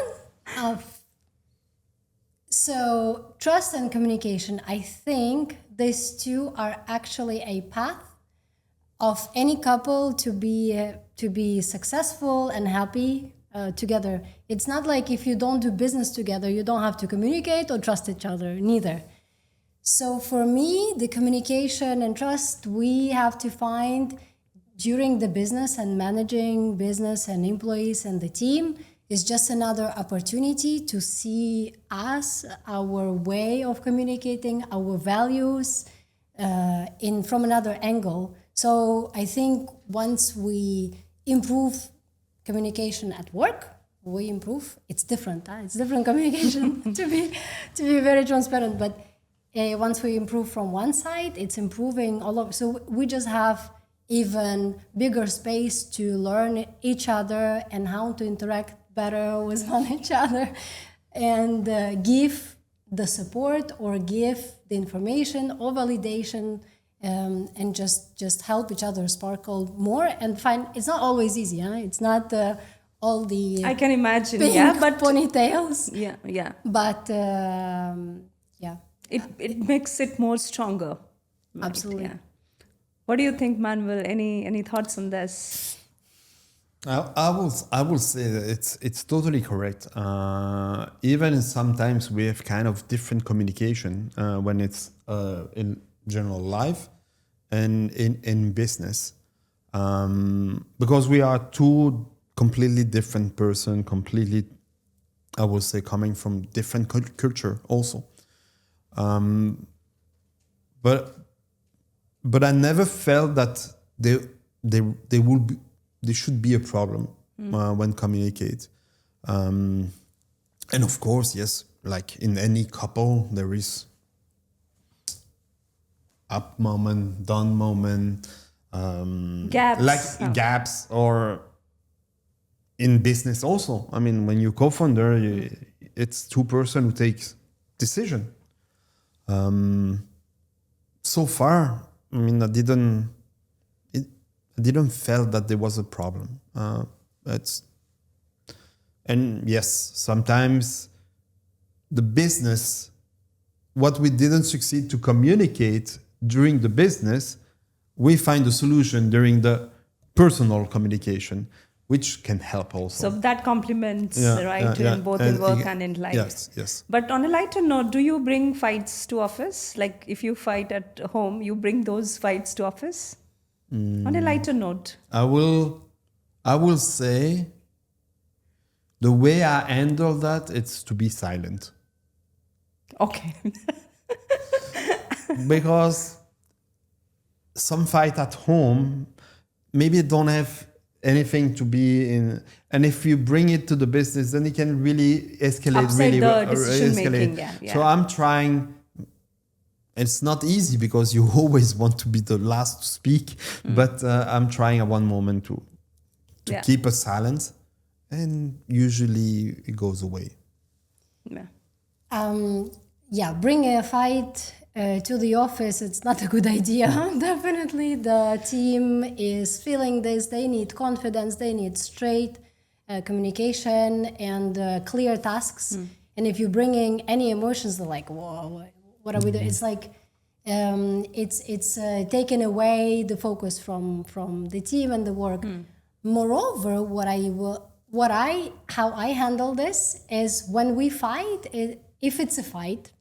So trust and communication, I think these two are actually a path of any couple to be successful and happy together. It's not like if you don't do business together, you don't have to communicate or trust each other, neither. So for me, the communication and trust we have to find during the business and managing business and employees and the team is just another opportunity to see us, our way of communicating, our values from another angle. So I think once we improve communication at work, we improve. It's different. It's different communication to be very transparent. But once we improve from one side, it's improving all of. So we just have even bigger space to learn each other and how to interact better with one each other, and give the support or give the information or validation, and just help each other sparkle more and find. It's not always easy, huh? It's not all the I can imagine, pink but ponytails. yeah. But yeah, It makes it more stronger. Right? Absolutely. Yeah. What do you think, Manuel? Any thoughts on this? I will say that it's totally correct. Even sometimes we have kind of different communication when it's in general life and in business, because we are two completely different person, completely, I would say, coming from different culture also. But I never felt that there should be a problem when communicate. And of course, yes, like in any couple, there is up moment, down moment, Gaps. like gaps, or in business also. I mean, when you co-founder, it's two person who takes decision. So far, I mean, I didn't feel that there was a problem. And yes, sometimes the business, what we didn't succeed to communicate during the business, we find a solution during the personal communication, which can help also. So that complements, in both in work and in life. Yes. But on a lighter note, do you bring fights to office? Like if you fight at home, you bring those fights to office? On a lighter note. I will say the way I handle that, it's to be silent. Okay. Because some fight at home maybe don't have anything to be in, and if you bring it to the business, then it can really escalate. Upset really the decision making. Yeah. So I'm trying. It's not easy because you always want to be the last to speak, but I'm trying at one moment to keep a silence, and usually it goes away. Bring a fight to the office, it's not a good idea. Definitely the team is feeling this. They need confidence, they need straight communication and clear tasks. And if you're bringing any emotions, they're like, whoa, what are we doing? It's like it's taken away the focus from the team and the work. Moreover, how I handle this is when we fight, if it's a fight,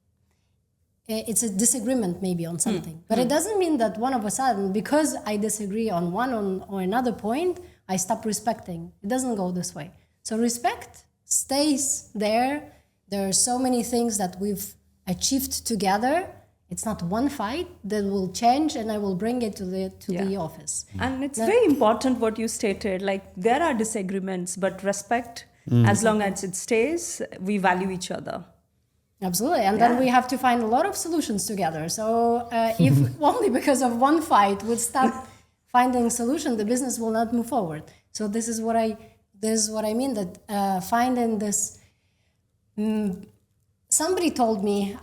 it's a disagreement maybe on something, but it doesn't mean that one of a sudden, because I disagree on one or another point, I stop respecting. It doesn't go this way. So respect stays there. There are so many things that we've achieved together. It's not one fight that will change, and I will bring it to the office. And it's very important what you stated. Like, there are disagreements, but respect, as long as it stays, we value each other. Absolutely. And then we have to find a lot of solutions together. So if only because of one fight we stop finding solution, the business will not move forward. So this is what I mean, that finding this. Somebody told me,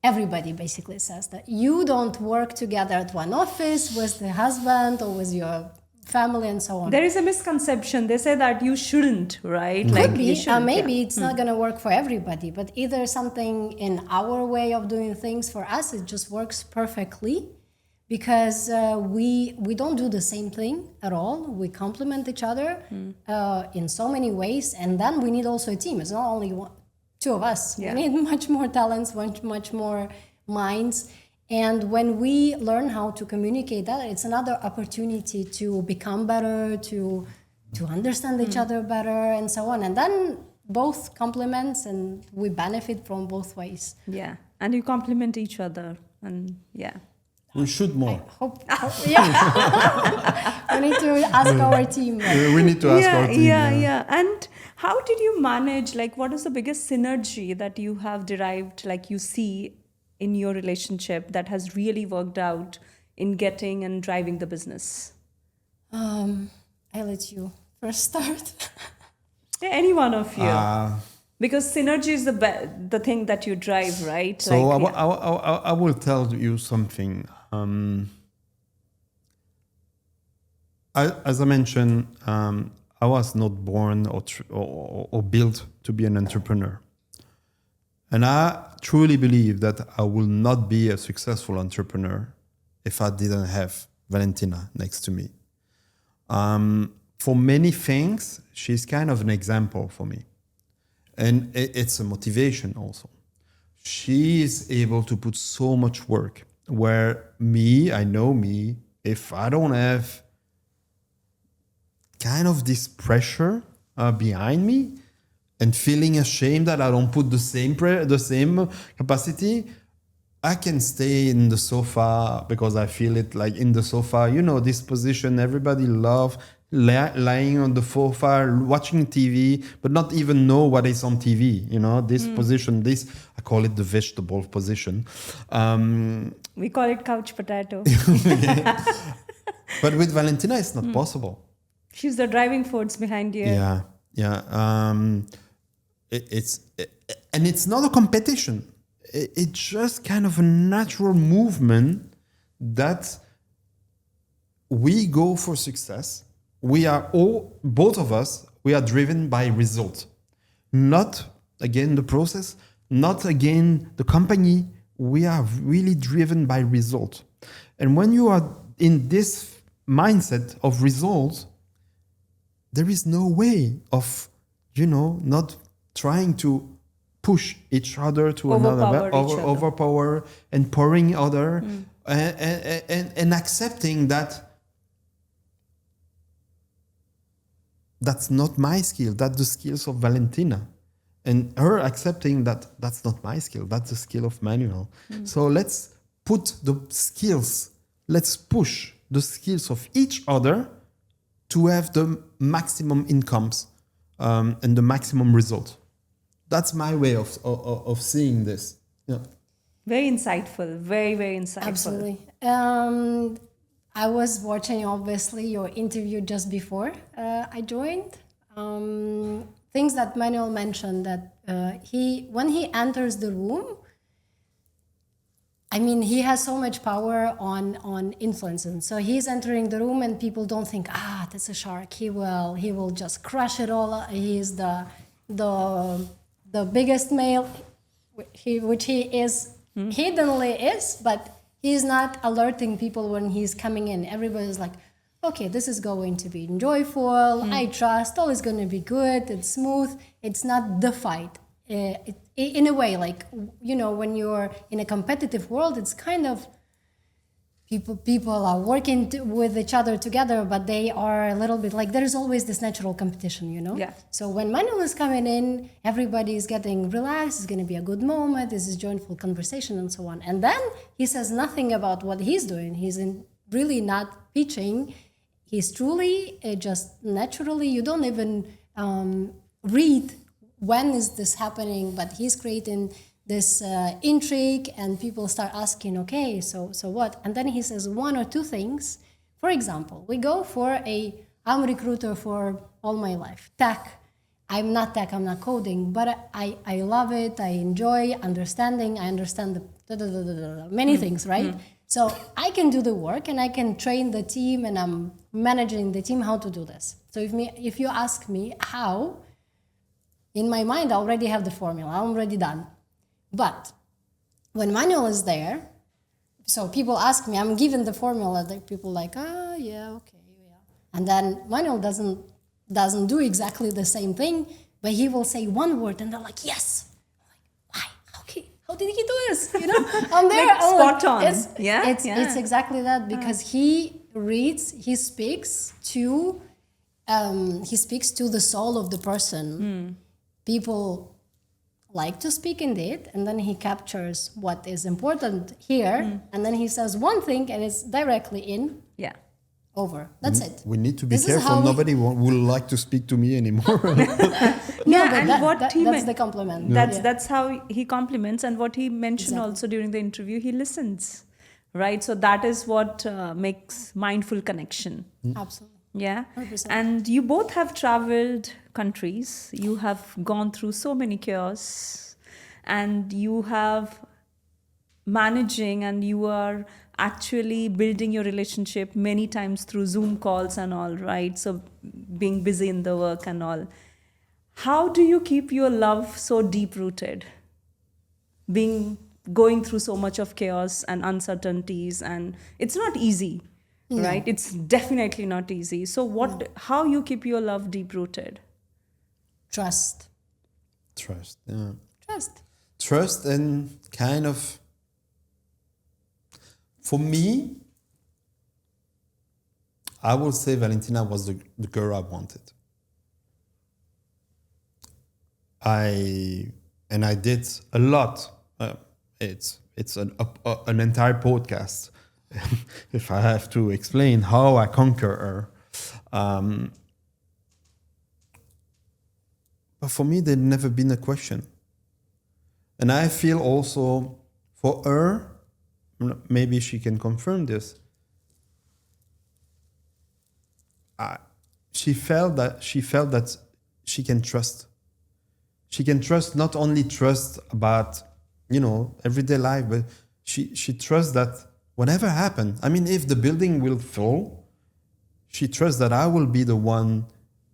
everybody basically says that you don't work together at one office with the husband or with your family and so on. There is a misconception. They say that you shouldn't, right? Could be. Maybe it's not going to work for everybody, but either something in our way of doing things, for us, it just works perfectly because we don't do the same thing at all. We complement each other in so many ways. And then we need also a team. It's not only two of us. We need much more talents, much more minds. And when we learn how to communicate that, it's another opportunity to become better, to understand each other better, and so on. And then both complements, and we benefit from both ways. Yeah, and you complement each other, and We should more. We need to ask our team. We need to ask our team. Yeah. And how did you manage? Like, what is the biggest synergy that you have derived? Like, you see in your relationship that has really worked out in getting and driving the business? I'll let you first start. Any one of you. Because synergy is the thing that you drive, right? So I will tell you something. As I mentioned, I was not born or built to be an entrepreneur. And I truly believe that I will not be a successful entrepreneur if I didn't have Valentina next to me. For many things, she's kind of an example for me. And it's a motivation also. She is able to put so much work where I know me, if I don't have kind of this pressure behind me, and feeling ashamed that I don't put the same capacity, I can stay in the sofa because I feel it like in the sofa. You know, this position, everybody loves lying on the sofa, watching TV, but not even know what is on TV. You know, this position, I call it the vegetable position. We call it couch potato. But with Valentina, it's not possible. She's the driving force behind you. Yeah. It's not a competition. It's just kind of a natural movement that we go for success. We are both of us, we are driven by result. Not again the process, not again the company. We are really driven by result. And when you are in this mindset of results, there is no way of, not trying to push each other to overpower and pouring other, and accepting that that's not my skill, that's the skills of Valentina. And her accepting that that's not my skill, that's the skill of Manuel. So let's push the skills of each other to have the maximum incomes and the maximum result. That's my way of seeing this. Yeah. Very insightful. Very, very insightful. Absolutely. I was watching, obviously, your interview just before I joined. Things that Manuel mentioned, that when he enters the room, I mean, he has so much power on influencing. So he's entering the room, and people don't think, that's a shark. He will just crush it all. He's the biggest male, which he is hiddenly is, but he's not alerting people when he's coming in. Everybody's like, okay, this is going to be joyful. I trust. All is going to be good. It's smooth. It's not the fight. In a way, like, you know, when you're in a competitive world, it's kind of people are working with each other together, but they are a little bit like, there's always this natural competition, you know? Yeah. So when Manuel is coming in, everybody is getting relaxed. It's going to be a good moment. This is joyful conversation and so on. And then he says nothing about what he's doing. He's really not pitching. He's truly just naturally, you don't even read when is this happening, but he's creating this intrigue, and people start asking, okay, so what? And then he says one or two things. For example, we go for I'm a recruiter for all my life. Tech. I'm not tech, I'm not coding, but I love it. I enjoy understanding. I understand many things, right? So I can do the work, and I can train the team, and I'm managing the team how to do this. So if you ask me how, in my mind, I already have the formula. I'm already done. But when Manuel is there, so people ask me, I'm given the formula. That people like, yeah, okay, yeah. And then Manuel doesn't do exactly the same thing, but he will say one word, and they're like, yes. I'm like, why? Okay, how did he do this? You know, I'm there. Like spot on. It's exactly that, because he speaks to the soul of the person. People like to speak indeed, and then he captures what is important here, and then he says one thing, and it's directly in. Yeah. Over. That's it. We need to be This is careful. how Nobody will like to speak to me anymore. That's the compliment. That's how he compliments, and what he mentioned also during the interview, he listens, right? So that is what makes mindful connection. Absolutely. Yeah. 100%. And you both have traveled countries. You have gone through so many chaos, and you have managing, and you are actually building your relationship many times through Zoom calls and all, right? So being busy in the work and all. How do you keep your love so deep rooted? Going through so much of chaos and uncertainties, and it's not easy. No. Right? It's definitely not easy. So how you keep your love deep rooted? Trust. Yeah. Trust and kind of, for me, I would say Valentina was the girl I wanted. I did a lot. It's an entire podcast. If I have to explain how I conquer her. But for me, there'd never been a question. And I feel also for her, maybe she can confirm this, she felt that she can trust. She can trust, not only trust about, everyday life, but she trusts that whatever happens, I mean, if the building will fall, she trusts that I will be the one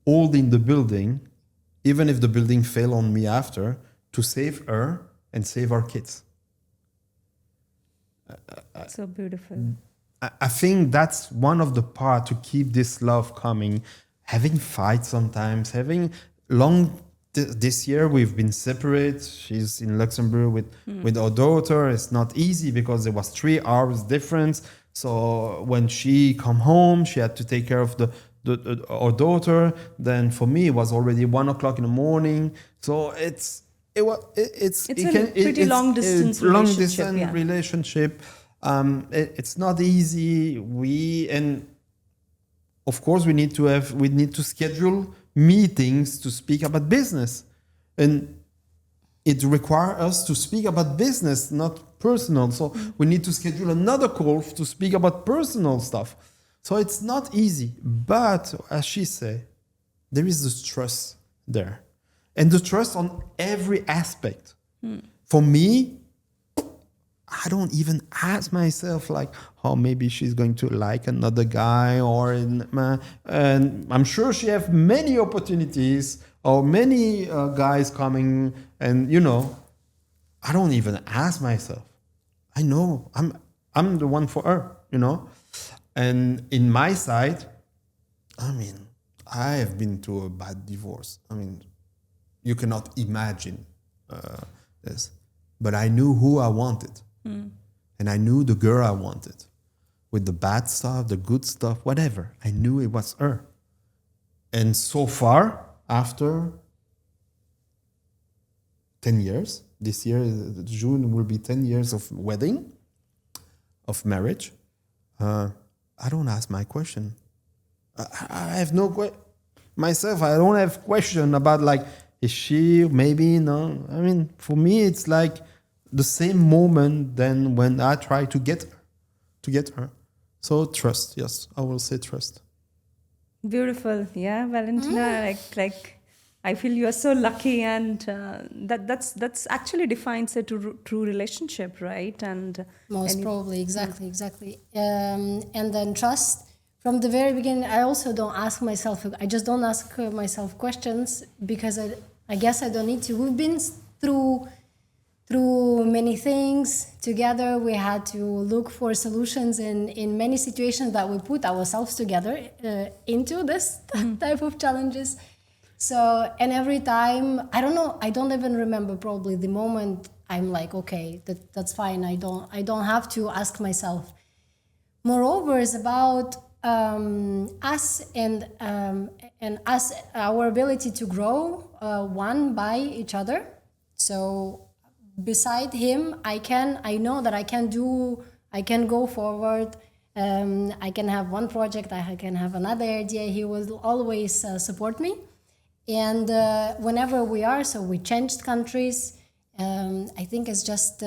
holding the building, even if the building fell on me after, to save her and save our kids. So beautiful. I think that's one of the parts to keep this love coming. Having fights sometimes, having long... This year we've been separate. She's in Luxembourg with our daughter. It's not easy because there was 3 hours difference. So when she come home, she had to take care of our daughter. Then for me, it was already 1:00 in the morning. So it's a pretty long distance relationship. It's not easy. And of course we need to schedule meetings to speak about business, and it requires us to speak about business, not personal. So we need to schedule another call to speak about personal stuff. So it's not easy. But as she said, there is this trust there. And the trust on every aspect. For me, I don't even ask myself like, oh, maybe she's going to like another guy, and I'm sure she have many opportunities or many guys coming, and I don't even ask myself. I know I'm the one for her, And in my side, I have been through a bad divorce. You cannot imagine this, but I knew who I wanted. And I knew the girl I wanted, with the bad stuff, the good stuff, whatever. I knew it was her. And so far, after 10 years, this year, June will be 10 years of wedding, of marriage. I don't ask my question. I have no question. Myself, I don't have question about like, is she, maybe, no. For me, it's like, the same moment than when I try to get her. So trust, yes, I will say trust. Beautiful, yeah, Valentina. Like, I feel you are so lucky, and that's actually defines a true relationship, right? And most probably, exactly. And then trust from the very beginning. I also don't ask myself. I just don't ask myself questions because I guess I don't need to. We've been through many things together. We had to look for solutions in many situations that we put ourselves together into this type of challenges. So, and every time, I don't know, I don't even remember probably the moment I'm like, okay, that's fine. I don't have to ask myself. Moreover, it's about us and us, our ability to grow one by each other. So, beside him, I know that I can go forward. I can have one project, I can have another idea. He will always support me. And whenever we changed countries. I think it's just,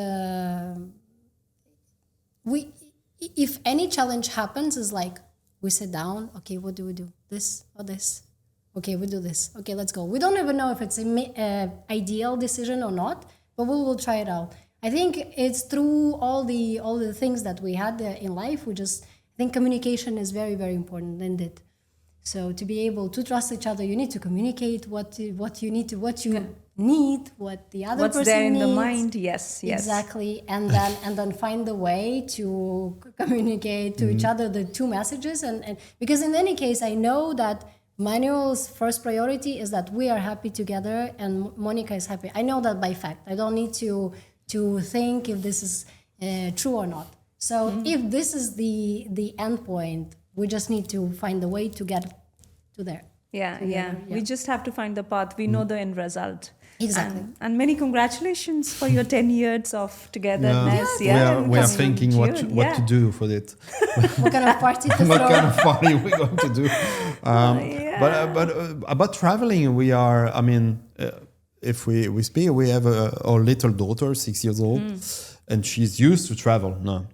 if any challenge happens, is like, we sit down, okay, what do we do? This or this? Okay, we do this. Okay, let's go. We don't even know if it's an ideal decision or not, but we will try it out. I think it's through all the things that we had in life. I think communication is very, very important in it. So to be able to trust each other, you need to communicate what you need, what the other what's person there in needs. The mind. Yes, Exactly, and then find the way to communicate to each other the two messages, and because in any case, I know that Manuel's first priority is that we are happy together and Monica is happy. I know that by fact. I don't need to think if this is true or not. So if this is the end point, we just need to find a way to get to there. Yeah. We just have to find the path. We know the end result. Exactly. And many congratulations for your 10 years of togetherness. We are thinking what to do for it. What kind of party to throw? What kind of party we're going to do. But about traveling, we are, if we speak, we have our little daughter, 6 years old, and she's used to travel now.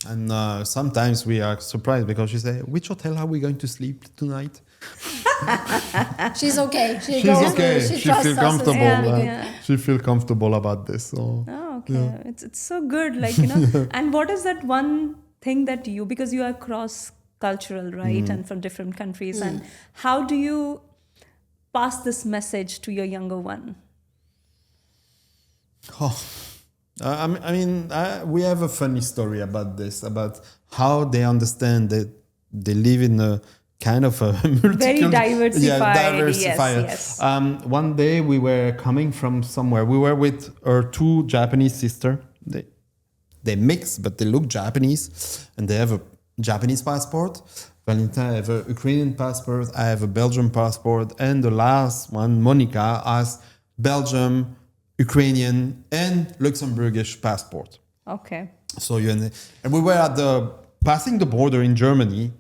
And sometimes we are surprised because she says, which hotel are we going to sleep tonight? She's okay. She feels comfortable. She feels comfortable about this. So. Oh, okay. Yeah. It's so good. And what is that one thing that because you are cross-cultural, right? And from different countries. And how do you pass this message to your younger one? We have a funny story about this, about how they understand that they live in a kind of a very diversified. Yes. One day we were coming from somewhere. We were with our two Japanese sisters. They mix, but they look Japanese, and they have a Japanese passport. Valentina have a Ukrainian passport. I have a Belgian passport, and the last one, Monica, has Belgium, Ukrainian, and Luxembourgish passport. Okay. So and we were passing the border in Germany.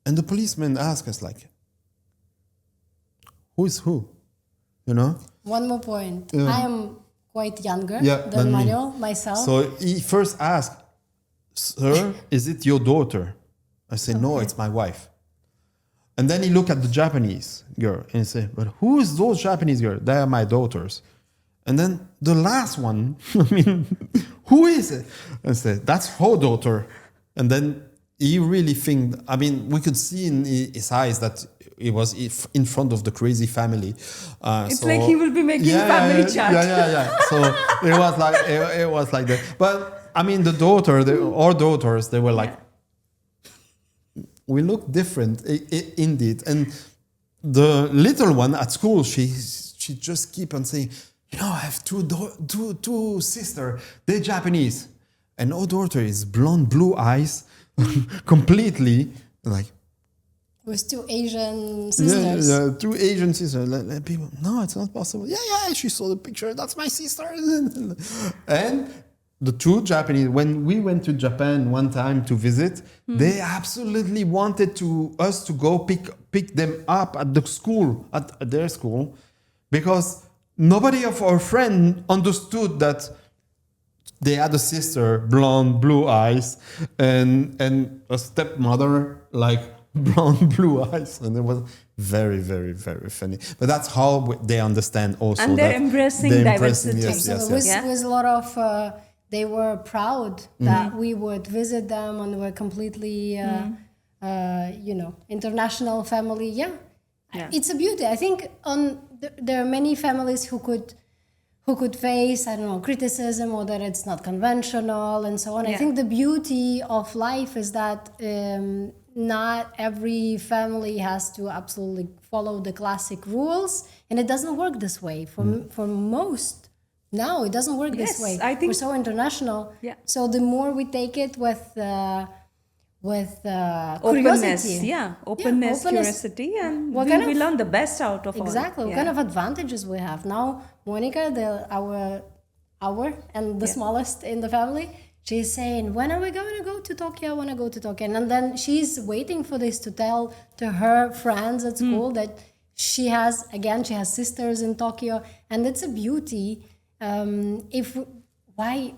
And the policeman asked us, who is who? One more point. I am quite younger than Manuel, myself. So he first asked, sir, is it your daughter? I say, no, it's my wife. And then he look at the Japanese girl and say, but who is those Japanese girls? They are my daughters. And then the last one, I mean, who is it? And say, that's her daughter. And then he really think, I mean, we could see in his eyes that he was in front of the crazy family. It's like he will be making family chat. Yeah. So it was like that. But I mean, our daughters, they were like, we look different, indeed. And the little one at school, she just keep on saying, I have two sisters. They're Japanese, and our daughter is blonde, blue eyes, completely like. With two Asian sisters. Yeah, two Asian sisters. Like people, no, it's not possible. Yeah, she saw the picture. That's my sister. And the two Japanese, when we went to Japan one time to visit, they absolutely wanted us to go pick them up at the school, at their school, because nobody of our friends understood that they had a sister, blonde, blue eyes, and a stepmother, like blonde, blue eyes. And it was very, very, very funny. But that's how they understand also. And they're embracing diversity. Yes. With a lot of... they were proud that we would visit them, and we're completely, international family. Yeah. It's a beauty. I think there are many families who could face, I don't know, criticism, or that it's not conventional and so on. I think the beauty of life is that not every family has to absolutely follow the classic rules, and it doesn't work this way for most. No, it doesn't work this way. I think we're so international. Yeah. So the more we take it with openness, openness, curiosity, and we learn the best out of exactly all. What kind of advantages we have now. Monica, our and the smallest in the family, she's saying, when are we going to go to Tokyo? I want to go to Tokyo. And then she's waiting for this to tell to her friends at school that she has sisters in Tokyo, and it's a beauty. Why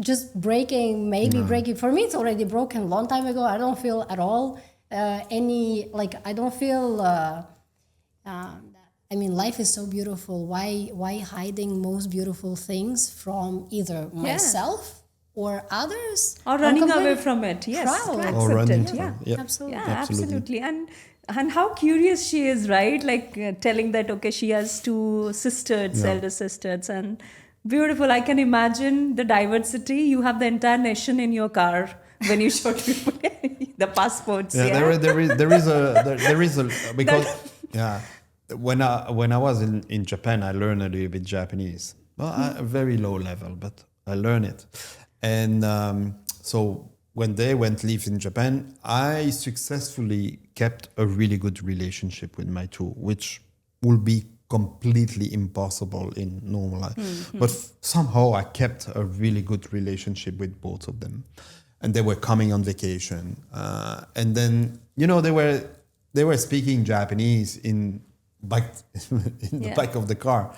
just breaking for me, it's already broken a long time ago. I don't feel at all I don't feel life is so beautiful. Why hiding most beautiful things from either myself or others, or running away from it? Yes, proud. to or running accept it. Absolutely. Absolutely. And how curious she is, right? Like telling that, she has two sisters, elder sisters, and beautiful. I can imagine the diversity. You have the entire nation in your car when you showed people the passports. There is a because when I was in Japan, I learned a little bit Japanese. Well, a very low level, but I learned it. And so when they live in Japan, I successfully kept a really good relationship with my two, which will be completely impossible in normal life. But somehow I kept a really good relationship with both of them. And they were coming on vacation. And then, they were speaking Japanese in the back of the car.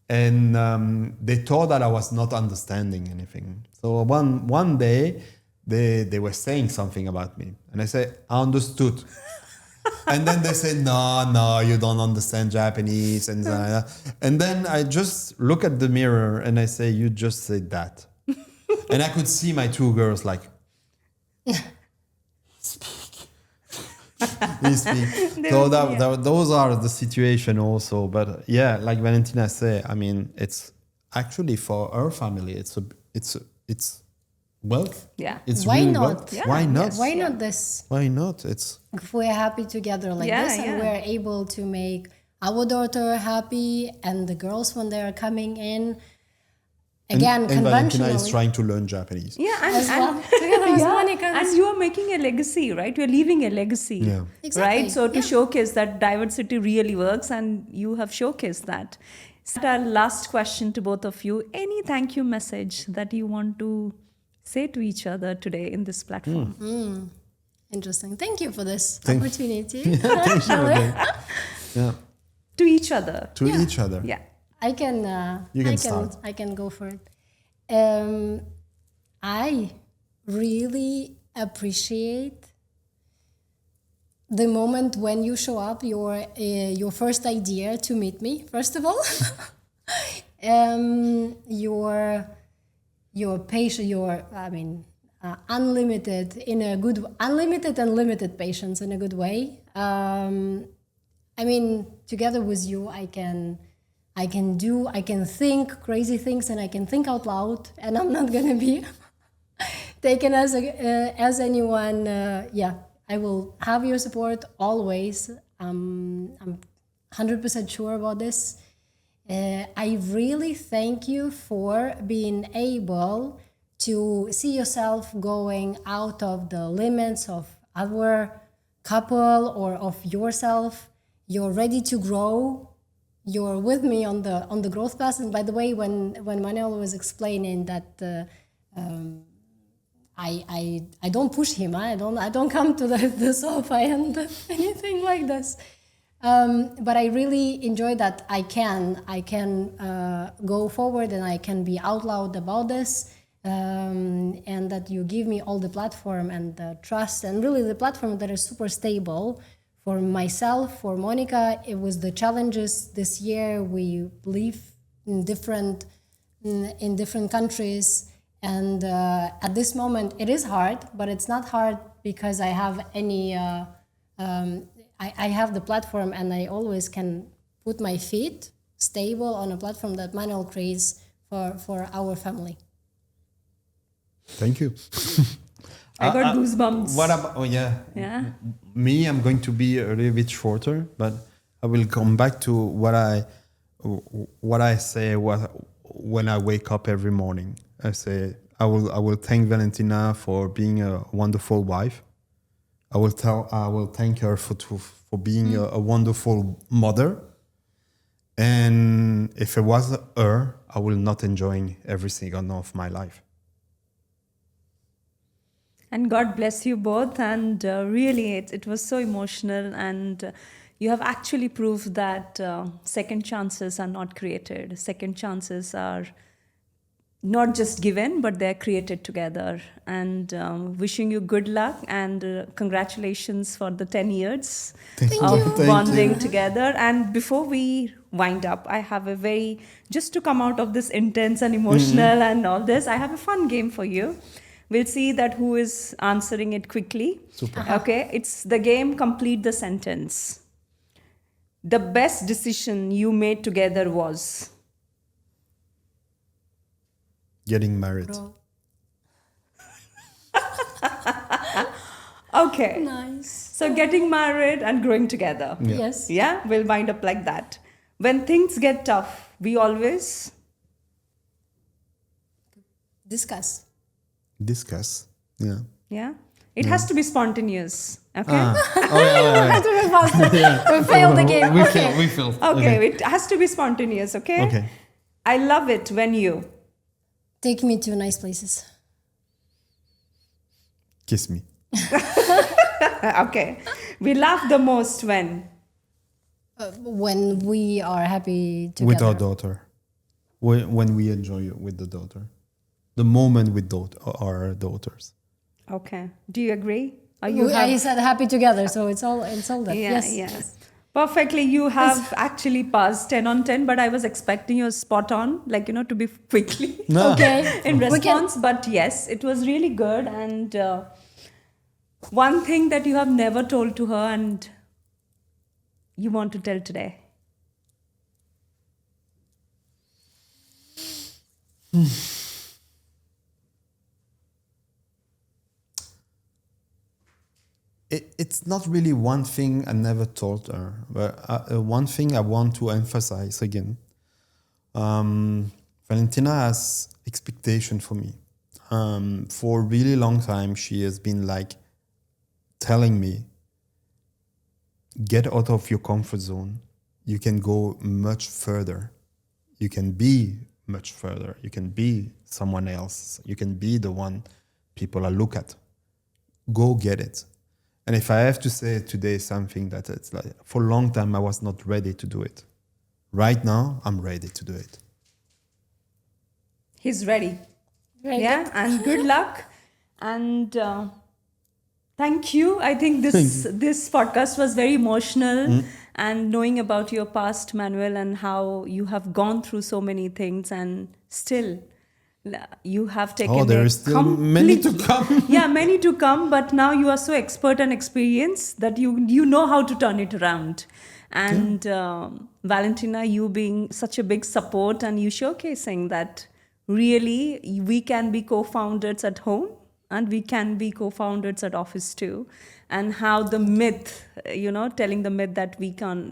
And they thought that I was not understanding anything. So one day, they were saying something about me. And I said, I understood. And then they said, no, you don't understand Japanese. And then I just look at the mirror and I say, you just said that. And I could see my two girls like, speak. They speak. So those are the situation also. But like Valentina said, it's actually for our family, it's wealth. Yeah. It's why really not? wealth. Yeah. Why not? Yes. Why not this? Why not? It's if we're happy together like this, and we're able to make our daughter happy, and the girls when they're coming in. Again, and conventionally. Valentina is trying to learn Japanese. Yeah, together with Monica. And you are making a legacy, right? You're leaving a legacy. Yeah. Exactly. Right? So to showcase that diversity really works, and you have showcased that. So our last question to both of you. Any thank you message that you want to say to each other today in this platform? Interesting. Thank you for this opportunity. Thank you. Yeah. To each other. To each other. Yeah. I can. You can start. I can go for it. I really appreciate the moment when you show up, your first idea to meet me, first of all, your patience, unlimited and limited patience in a good way. Together with you, I can think crazy things, and I can think out loud, and I'm not gonna be taken as anyone. I will have your support always. I'm 100% sure about this. I really thank you for being able to see yourself going out of the limits of our couple or of yourself. You're ready to grow. You're with me on the growth path. And by the way, when Manuel was explaining that I don't push him, I don't come to the sofa and anything like this. But I really enjoy that I can go forward and I can be out loud about this, and that you give me all the platform and the trust, and really the platform that is super stable for myself, for Monica. It was the challenges this year. We live in different countries, and at this moment it is hard, but it's not hard because I have any. I have the platform, and I always can put my feet stable on a platform that Manuel creates for our family. Thank you. I got goosebumps. What about? Oh yeah. Yeah. Me, I'm going to be a little bit shorter, but I will come back to what I say when I wake up every morning. I say I will thank Valentina for being a wonderful wife. I will thank her for being a wonderful mother. And if it was her, I will not enjoy every single of my life. And God bless you both. And really, it was so emotional. And you have actually proved that second chances are not created. Second chances are not just given, but they're created together. And wishing you good luck and congratulations for the 10 years of bonding together. And before we wind up, I have just to come out of this intense and emotional and all this, I have a fun game for you. We'll see that who is answering it quickly. Super. Okay, it's the game Complete the Sentence. The best decision you made together was? Getting married. Bro. Okay. Nice. So getting married and growing together. Yeah. Yes. Yeah, we'll wind up like that. When things get tough, we always Discuss. Yeah. Yeah. It has to be spontaneous. Okay. Have to be faster. We failed the game. We failed. Okay. It has to be spontaneous. Okay. Okay. I love it when you Take me to nice places. Kiss me. okay. We laugh the most when When we are happy together. With our daughter. When we enjoy it with the daughter. The moment with our daughters. Okay. Do you agree? I said happy together, so it's all that. Yeah, yes. yes. Perfectly. You have actually passed 10 on 10, but I was expecting you spot on, to be quickly No. Okay. in response. But yes, it was really good. And one thing that you have never told to her and you want to tell today. It's not really one thing I never told her, but one thing I want to emphasize again. Valentina has expectation for me. For a really long time, she has been telling me, get out of your comfort zone. You can go much further. You can be much further. You can be someone else. You can be the one people look at. Go get it. And if I have to say today something that it's for a long time I was not ready to do it. Right now, I'm ready to do it. He's ready. Very Yeah, good. and good luck. And Thank you. I think this podcast was very emotional, and knowing about your past, Manuel, and how you have gone through so many things, and still you have taken. Oh, there is still many to come. Yeah, many to come. But now you are so expert and experienced that you know how to turn it around. And Valentina, you being such a big support, and you showcasing that really we can be co-founders at home. And we can be co-founders at office too. And how the myth, telling the myth that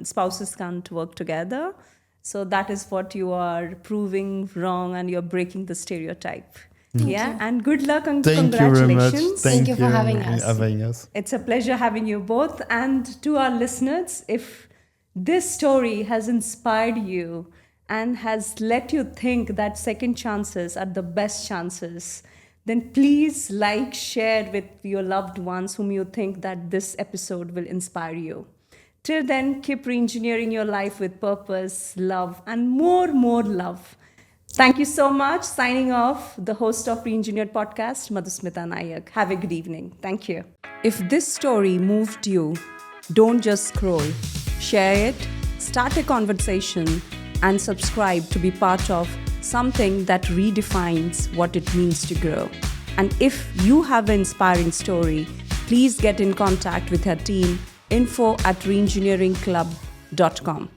spouses can't work together. So that is what you are proving wrong, and you're breaking the stereotype. Yeah, and good luck and Thank you very much. congratulations. Thank you for having us. It's a pleasure having you both. And to our listeners, if this story has inspired you and has let you think that second chances are the best chances, then please share with your loved ones whom you think that this episode will inspire you. Till then, keep re-engineering your life with purpose, love, and more love. Thank you so much. Signing off, the host of Re-Engineered Podcast, Madhusmita Nayak. Have a good evening. Thank you. If this story moved you, don't just scroll. Share it, start a conversation, and subscribe to be part of something that redefines what it means to grow. And if you have an inspiring story, please get in contact with our team, info@reengineeringclub.com.